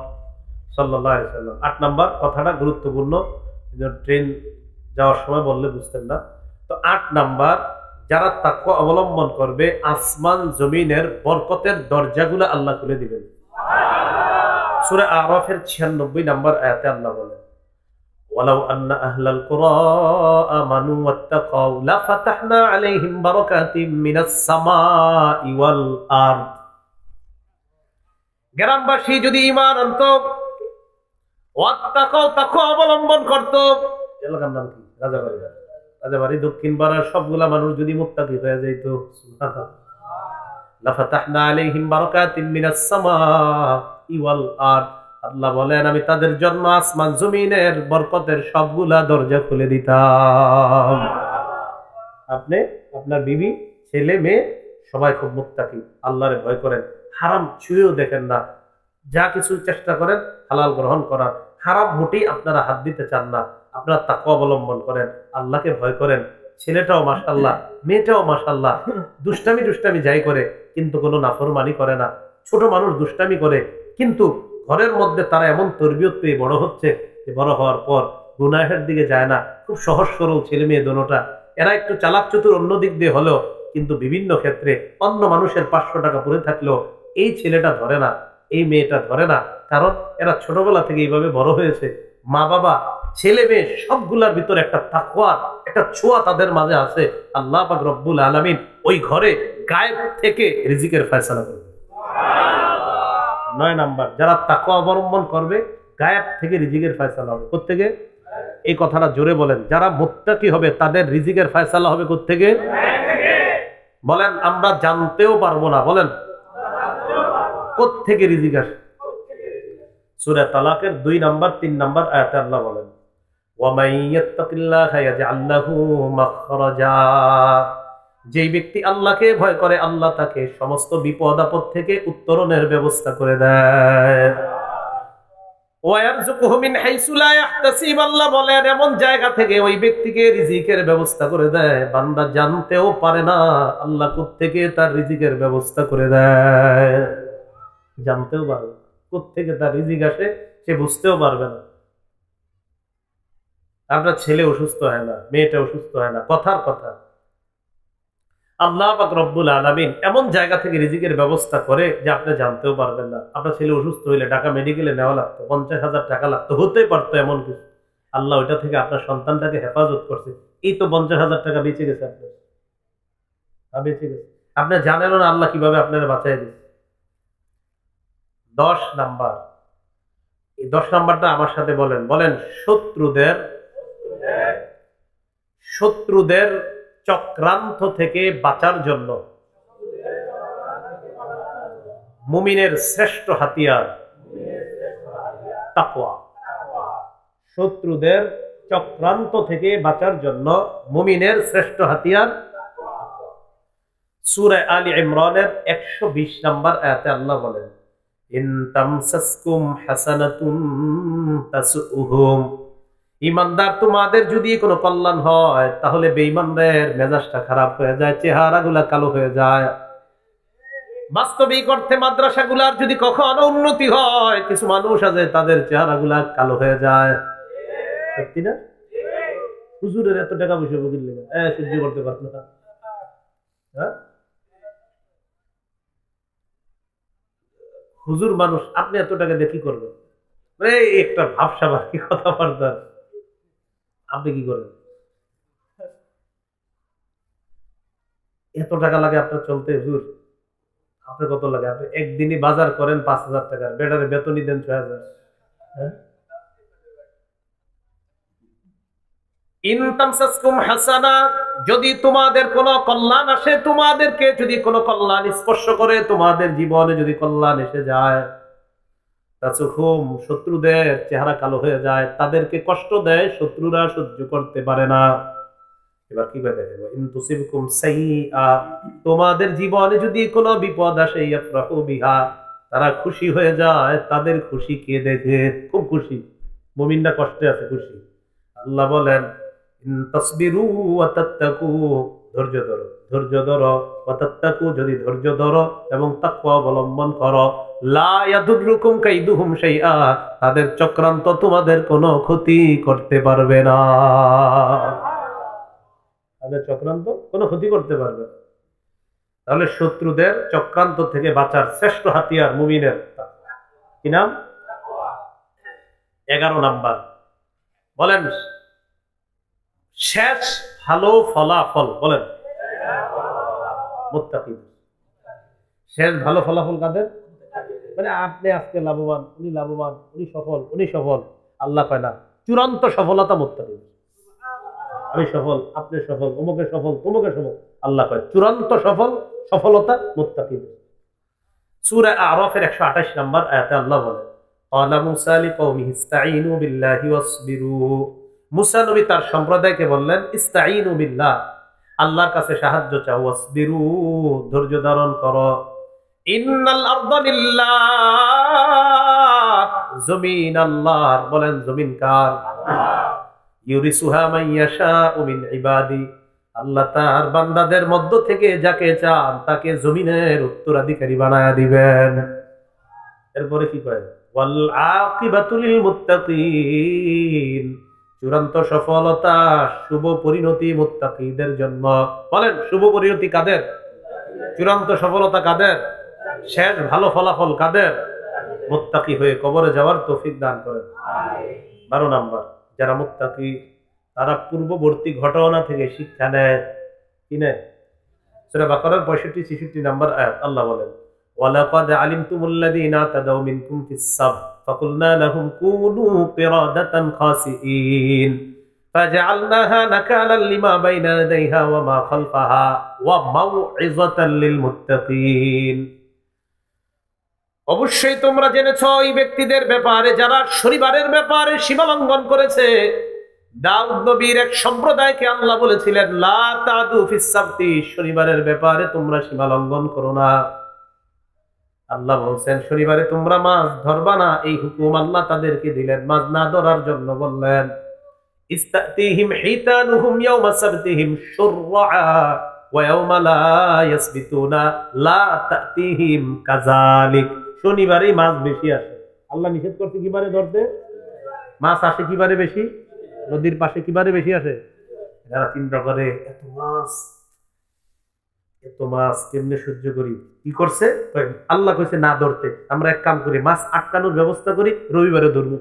সাল্লাল্লাহু আলাইহি ওয়াসাল্লাম। 8 নাম্বার কথাটা গুরুত্বপূর্ণ, ট্রেন যাওয়ার সময় বললে বুঝতেন না। তো 8 নাম্বার, যারা তাকওয়া অবলম্বন করবে, আসমান জমিনের বরকতের দরজাগুলো আল্লাহ খুলে দিবেন। সূরা আরাফের 96 নাম্বার আয়াতে আল্লাহ বলেন, ওয়ালাউ আন্না আহলাল কুরা আমানু ওয়াত্তাকাউ লাফাতাহনা আলাইহিম বারাকাতিম মিনাস সামাই ওয়াল আরদ। গ্রামবাসী যদি ঈমান আনত, ওয়াত্তাকাও, তাকওয়া অবলম্বন করত, এলাকার নাম কি? রাজাবাড়ি। রাজাবাড়ি দক্ষিণ পাড়ার সবগুলা মানুষ যদি মুত্তাকি হয়ে যাইত, সুবহানাল্লাহ, লাফাতাহনা আলাইহিম বারাকাতিম মিনাস সামাই ওয়াল আরদ। আল্লাহ বলেন, আমি তাদের জন্য আসমান জমিনের বরকতের সবগুলা দরজা খুলে দিতাম। আপনি, আপনার বিবি, ছেলে মেয়ে সবাই খুব মুত্তাকি, আল্লাহরে ভয় করেন, হারাম ছুঁয়েও দেখেন না, যা কিছু চেষ্টা করেন হালাল গ্রহণ করার, হারাম মোটেই আপনারা হাত দিতে চান না, আপনারা তাকওয়া অবলম্বন করেন, আল্লাহকে ভয় করেন। ছেলেটাও মাশাআল্লাহ, মেয়েটাও মাশাআল্লাহ, দুষ্টামি দুষ্টামি যাই করে কিন্তু কোনো নাফরমানি করে না। ছোট মানুষ দুষ্টামি করে কিন্তু ঘরের মধ্যে তারা এমন তরবিয়ত পেয়ে বড় হচ্ছে যে বড় হওয়ার পর গুনাহের দিকে যায় না। খুব সহজ সরল ছেলে মেয়ে দোনোটা। এরা একটু চালাক চতুর অন্য দিক দিয়ে হলেও কিন্তু বিভিন্ন ক্ষেত্রে অন্য মানুষের 500 টাকা পড়ে থাকলেও এই ছেলেটা ধরে না, এই মেয়েটা ধরে না, কারণ এরা ছোটবেলা থেকে এইভাবে বড় হয়েছে। মা বাবা ছেলে মেয়ে সবগুলার ভিতরে একটা তাকওয়ার একটা ছোঁয়া তাদের মাঝে আছে। আল্লাহ পাক রব্বুল আলামিন ওই ঘরে গায়েব থেকে রিজিকের ফয়সালা করবে। 9 নাম্বার, যারা তাকওয়া অবলম্বন করবে গায়েব থেকে রিজিকের ফয়সালা হবে। কোত্থেকে? এই কথাটা জোরে বলেন। যারা মুত্তাকি হবে তাদের রিজিকের ফয়সালা হবে কোত্থেকে? বলেন, আমরা জানতেও পারবো না। বলেন, কোত্থেকে রিজিক আসে? সূরা তালাকের 2 নাম্বার 3 নাম্বার আয়াতে আল্লাহ বলেন, ওয়ামাই ইয়াত্তাকিল্লাহা ইয়াজআল লাহু মাখরাজা। যেই ব্যক্তি আল্লাহকে ভয় করে আল্লাহ তাকে সমস্ত বিপদ আপদ থেকে উত্তরণের ব্যবস্থা করে দেয়। ওয়ারযুকুহু মিন হাইসু লা ইয়াহতাসিব। আল্লাহ বলেন, এমন জায়গা থেকে ওই ব্যক্তিকে রিজিকের ব্যবস্থা করে দেয় বান্দা জানতেও পারে না আল্লাহ কোত্থেকে তার রিজিকের ব্যবস্থা করে দেয়। জানতেও পারবে না কোত্থেকে তার রিজিক আসে, সে বুঝতেও পারবে না। আপনার ছেলে অসুস্থ হয় না, মেয়েটা অসুস্থ হয় না, কথার কথা আল্লাহ পাক রব্বুল আলামিন এমন জায়গা থেকে রিজিকের ব্যবস্থা করে যে আপনি জানতেও পারবেন না। আপনার ছেলে অসুস্থ হইলে ঢাকা মেডিকেলে নেওয়া লাগতো, 50,000 টাকা লাগতো, হতেই পারতো এমন কিছু। আল্লাহ ওইটা থেকে আপনার সন্তানটাকে হেফাজত করছে। এই তো 50,000 টাকা বেঁচে গেছে আপনার, বেঁচে গেছে। আপনি জানেন না আল্লাহ কিভাবে আপনারা বাঁচাই দিচ্ছে। 10 নাম্বার, এই 10 নাম্বারটা আমার সাথে বলেন। বলেন, শত্রুদের শত্রুদের চক্রান্ত থেকে বাঁচার জন্য মুমিনের শ্রেষ্ঠ হাতিয়ার তাকওয়া। শত্রুদের চক্রান্ত থেকে বাঁচার জন্য মুমিনের শ্রেষ্ঠ হাতিয়ার। সূরা আলী ইমরানের 120 নাম্বার আয়াতে আল্লাহ বলেন, ইন তামসাসকুম হাসানাতুন তাসউহুম। ঈমানদার তোমাদের যদি কোনো কল্যাণ হয় তাহলে বেঈমানদের মেজাজটা খারাপ হয়ে যায়, চেহারাগুলা কালো হয়ে যায়। বাস্তবিক অর্থে মাদ্রাসাগুলার যদি কখনো উন্নতি হয়, কিছু মানুষ আছে তাদের চেহারাগুলা কালো হয়ে যায়। সত্যি না? হুজুরের এত টাকা পয়সা বকিল সহ্য করতে পারত না। হ্যাঁ, হুজুর মানুষ, আপনি এত টাকা দিয়ে কি করবেন? একটা ভাবসাব আর কি কথাবার্তা, আপনি কি করেন? এত টাকা লাগে আপনার চলতে? হুজুর আপনার কত লাগে? আপনি একদিনই বাজার করেন 5,000 টাকার, বেটারে বেতনই দেন 6,000। হ্যাঁ, ইন তামসাসকুম হাসানা, যদি তোমাদের কোনো কল্যাণ আসে, তোমাদেরকে যদি কোনো কল্যাণ স্পর্শ করে, তোমাদের জীবনে যদি কল্যাণ এসে যায়, তাসুহুম, শত্রুদের চেহারা কালো হয়ে যায়, তাদেরকে কষ্ট দেয়, শত্রুরা সহ্য করতে পারে না। এবার কি করে দেখো, ইন তুসিবকুম সাইয়্যা, তোমাদের জীবনে যদি কোনো বিপদ আসে, ইয়াফরাহু বিহা, তারা খুশি হয়ে যায়। তাদের খুশি কে দেখে? খুব খুশি। মুমিনরা কষ্টে আছে, খুশি। আল্লাহ বলেন, ইন তাসবিরু ওয়া তাত্তাকু, ধৈর্য ধরো, ধৈর্য ধরো, ওয়া তাত্তাকু, যদি ধৈর্য ধরো এবং তাকওয়া অবলম্বন করো, লা ইয়াদুররুকুম কাইদুহুম শাইআ, তাদের চক্রান্ত তোমাদের কোনো ক্ষতি করতে পারবে না। তাদের চক্রান্ত কোনো ক্ষতি করতে পারবে না। তাহলে শত্রুদের চক্রান্ত থেকে বাঁচার শ্রেষ্ঠ হাতিয়ার মুমিনের কি নাম? 11 নাম্বার, বলেন শেষ ভালো ফলাফল। বলেন, মুত্তাকিদের শেষ ভালো ফলাফল কাদের? মানে আপনি আজকে লাভবান, উনি সফল, উনি সফল। আল্লাহ কয় না, চূড়ান্ত সফলতা মুত্তাকিদের। আমি সফল, আপনি সফল, অমুকে সফল, তমুকে সফল। আল্লাহ কয় চূড়ান্ত সফলতা মুত্তাকিদের। সূরা আরাফের 128 নম্বর আয়াতে আল্লাহ বলেন, ক্বালা মূসা লিকওমিহি ইসতাঈনু বিল্লাহি ওয়াসবিরু। মূসা নবী তার সম্প্রদায়কে বললেন, ইসতাঈনু বিল্লাহ, আল্লাহর কাছে সাহায্য চাও, ওয়াসবিরু, ধৈর্য ধারণ করো। ইন্নাল আরদা লিল্লাহ, জমিন আল্লাহর। বলেন জমিন কার? ইউরিসুহা মান ইয়াশাউ মিন ইবাদি, আল্লাহ তার বান্দাদের মধ্য থেকে যাকে চান তাকে জমিনের উত্তরাধিকারী বানায়া দিবেন। এরপরে কি কয়? ওয়াল আকিবাতু লিল মুত্তাকিন, চূড়ান্ত সফলতা, শুভ পরিণতি মুত্তাকিদের জন্য। বলেন শুভ পরিণতি কাদের? চূড়ান্ত সফলতা কাদের? শেষ ভালো ফলাফল কাদের? মুত্তাকি হয়ে কবরে যাওয়ার তৌফিক দান করেন। 12 নাম্বার, যারা মুত্তাকি তারা পূর্ববর্তী ঘটনা থেকে শিক্ষা নেয়। কি নেয়? সূরা বাকারার 65-66 নম্বর আয়াত আল্লাহ বলেন, ওয়ালাকাদ আলিমতুমুল্লাযীনা তাদাউ মিনকুম ফিস সাব ফাকুলনা লাহুম কুনু কিরাদাতান খাসিঈন ফাজআলনাহা নাকালান লিমা বাইনা ইয়াদাইহা ওয়া মা খালফাহা ওয়া মাউইযাতান লিল মুত্তাকিন। অবশ্যই তোমরা জেনেছ ওই ব্যক্তিদের ব্যাপারে যারা শনিবারের ব্যাপারে সীমা লঙ্ঘন করেছে। দাউদ নবীর এক সম্প্রদায়কে আল্লাহ বলেছিলেন, লা তাদু ফিস সাবতি, শনিবারের ব্যাপারে তোমরা সীমা লঙ্ঘন করো না। আল্লাহ বলছেন শনিবারে তোমরা মাছ ধরবা না, এই হুকুম আল্লাহ তাদেরকে দিলেন। মাছ না ধরার জন্য বললেন, ইস্তাতিহিম হিতানুহুম ইয়াওমা সাবতিহিম শুরআ ওয়া ইয়াওমা লা ইয়াসবিতুনা লা তাতিহিম কাযালিক। শনিবারে মাছ বেশি আসে। আল্লাহ নিষেধ করতে কিবারে ধরতে? মাছ আসে কিবারে বেশি? নদীর পাশে কিবারে বেশি আসে? যারা চিন্তা করে এত মাছ কেমনে সহ্য করি, কি করছে? আল্লাহ কইছে না ধরতে। আমরা এক কাম করি, মাছ আটকানোর ব্যবস্থা করি, রবিবারে ধরবো।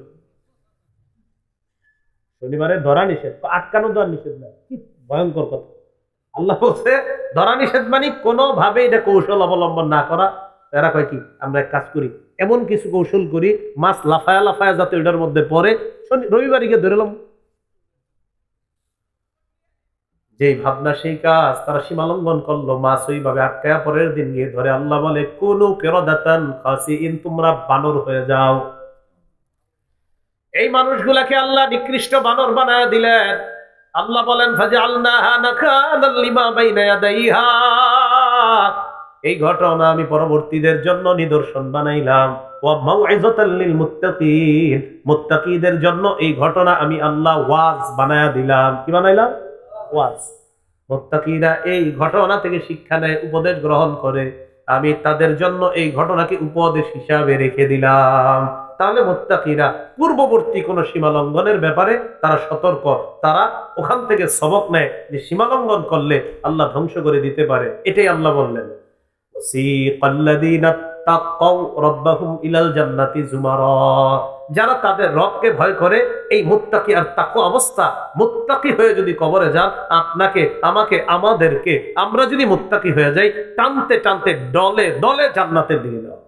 শনিবারে ধরা নিষেধ, আটকানো ধরা নিষেধ না। কি ভয়ঙ্কর কথা! আল্লাহ বলছে ধরা নিষেধ মানে কোনোভাবে এটা কৌশল অবলম্বন না করা। এরা কয় কি, আমরা এক কাজ করি, এমন কিছু কৌশল করি মাছ লাফায়া লাফায়া যাতে ওইটার মধ্যে পড়ে, রবিবারে গিয়ে ধরলাম। যেই ভাবনা সেই কাজ, তারা সীমা লঙ্ঘন করলো, মাছ ওইভাবে আটকায়া পরের দিন গিয়ে ধরে। আল্লাহ বলে কুনু কিরাদাতান খাসিঈন, তোমরা বানর হয়ে যাও। এই মানুষগুলাকে আল্লাহ নিকৃষ্ট বানর বানায় দিলেন। আল্লাহ বলেন ফাজআলনাহা নাকালান লিমা বাইনা ইয়াদাইহা, এই ঘটনা আমি পরবর্তীদের জন্য নিদর্শন বানাইলাম। ওয়া মাউইযাতাল লিল মুত্তাকিন, মুত্তাকিদের জন্য এই ঘটনা আমি আল্লাহ ওয়াজ বানায়া দিলাম। কি বানাইলাম? ওয়াজ। মুত্তাকিরা এই ঘটনা থেকে শিক্ষা নেয়, উপদেশ গ্রহণ করে। আমি তাদের জন্য এই ঘটনাকে উপদেশ হিসাবে রেখে দিলাম। তাহলে মুত্তাকিরা পূর্ববর্তী কোন সীমা লঙ্ঘনের ব্যাপারে তারা সতর্ক, তারা ওখান থেকে সবক নেয় যে সীমা লঙ্ঘন করলে আল্লাহ ধ্বংস করে দিতে পারে। এটাই আল্লাহ বললেন, ওয়াসিকাল্লাযীনা তাকাউ রাব্বাহুম ইলাল জান্নাতি যুমারা, যারা তাদের রবকে ভয় করে, এই মুত্তাকি আর তাকওয়া অবস্থা, মুত্তাকি হয়ে যদি কবরে যান, আপনাকে, আমাকে, আমাদেরকে, আমরা যদি মুত্তাকি হয়ে যাই, টানতে টানতে দলে দলে জান্নাতের দিকে যাও।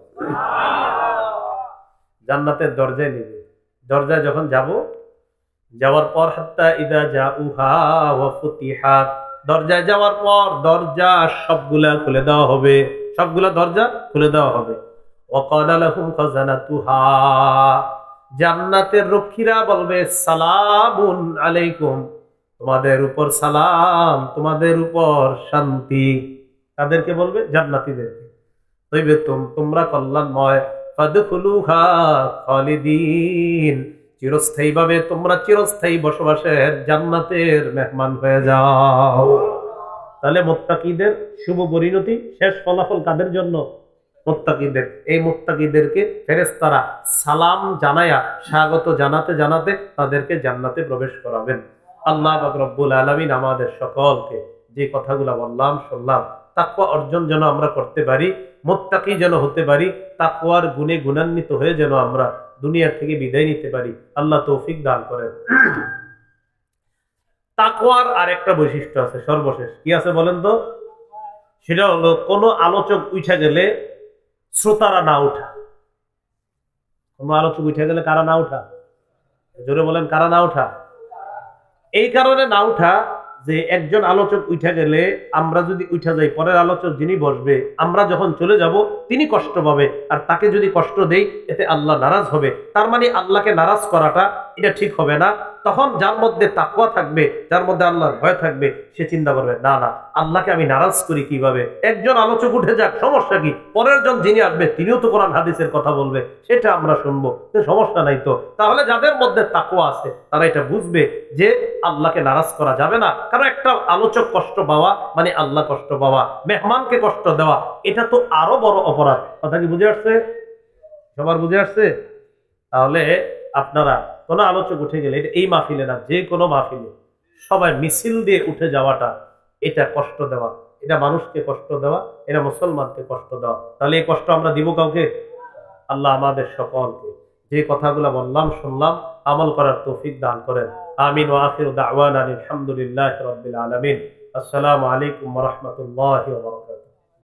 জান্নাতের দরজায় নেবে। দরজায় যখন যাব, যাওয়ার পর হাত্তা ইদা জাউহা ওয়া ফুতিহাত, দরজায় যাওয়ার পর দরজা সবগুলা খুলে দেওয়া হবে, সবগুলা দরজা খুলে দেওয়া হবে। ওয়াকালা লাহুম খাজানাতুহা, জান্নাতের রক্ষীরা বলবে সালামুন আলাইকুম, তোমাদের উপর সালাম, তোমাদের উপর শান্তি। তাদেরকে বলবে? জান্নাতীদেরকে। তৈবে তোমরা কল্যাণময়, ফাদখুলুহা খালিদিন, চিরস্থায়ীভাবে তোমরা চিরস্থায়ী বসবাসের জান্নাতের মেহমান হয়ে যাও। তাহলে মুত্তাকিদের শুভ পরিণতি, শেষ ফলাফল কাদের জন্য? মুত্তাকিদের। এই মুত্তাকিদেরকে ফেরেশতারা সালাম জানায়া, স্বাগত জানাতে জানাতে তাদেরকে জান্নাতে প্রবেশ করাবেন। আল্লাহ পাক রব্বুল আলামিন আমাদের সকলকে যে কথাগুলো বললাম শুনলাম, তাকওয়া অর্জন যেন আমরা করতে পারি, মুত্তাকি যেন হতে পারি, তাকওয়ার গুণে গুণান্বিত হয়ে যেন আমরা দুনিয়া থেকে বিদায় নিতে পারি। আল্লাহ তৌফিক দান করেন। তাকওয়ার আরেকটা বৈশিষ্ট্য আছে, সর্বশেষ। কি আছে বলেন তো? সেটা হলো কোন আলোচক উঠা গেলে শ্রোতারা না উঠা। কোনো আলোচক উঠে গেলে কারা না উঠা? জোরে বলেন, কারা না উঠা? এই কারণে না উঠা যে একজন আলোচক উঠে গেলে আমরা যদি উঠে যাই, পরের আলোচক যিনি বসবে, আমরা যখন চলে যাব তিনি কষ্ট পাবে, আর তাকে যদি কষ্ট দেই এতে আল্লাহ নারাজ হবে। তার মানে আল্লাহকে নারাজ করাটা এটা ঠিক হবে না। তখন যার মধ্যে তাকওয়া থাকবে, যার মধ্যে আল্লাহর ভয় থাকবে, সে চিন্তা করবে না না, আল্লাহকে আমি নারাজ করি কিভাবে? একজন আলোচক উঠে যাক, সমস্যা কি? পরের জন যিনি আসবে তিনিও তো কোরআন হাদিসের কথা বলবে, সেটা আমরা শুনবো, সমস্যা নাই তো। তাহলে যাদের মধ্যে তাকওয়া আছে তারা এটা বুঝবে যে আল্লাহকে নারাজ করা যাবে না। কারণ একটা আলোচক কষ্ট পাওয়া মানে আল্লাহ কষ্ট পাওয়া, মেহমানকে কষ্ট দেওয়া, এটা তো আরো বড় অপরাধ। কথা কি বুঝে আসছে? সবার বুঝে আসছে? তাহলে আপনারা কোন আলোচক উঠে গেলে, এই মাহফিলে না, যে কোনো মাহফিলে সবাই মিছিল দিয়ে উঠে যাওয়াটা, এটা কষ্ট দেওয়া, এটা মানুষকে কষ্ট দেওয়া, এটা মুসলমানকে কষ্ট দেওয়া। তাহলে এই কষ্ট আমরা দিব কাউকে? আল্লাহ আমাদের সকলকে যে কথাগুলো বললাম শুনলাম আমল করার তৌফিক দান করেন। আমিন ওয়া আখিরু দাওয়ানা আলহামদুলিল্লাহি রাব্বিল আলামিন। আসসালামু আলাইকুম ওয়া রাহমাতুল্লাহি ওয়া বারাকাতুহু।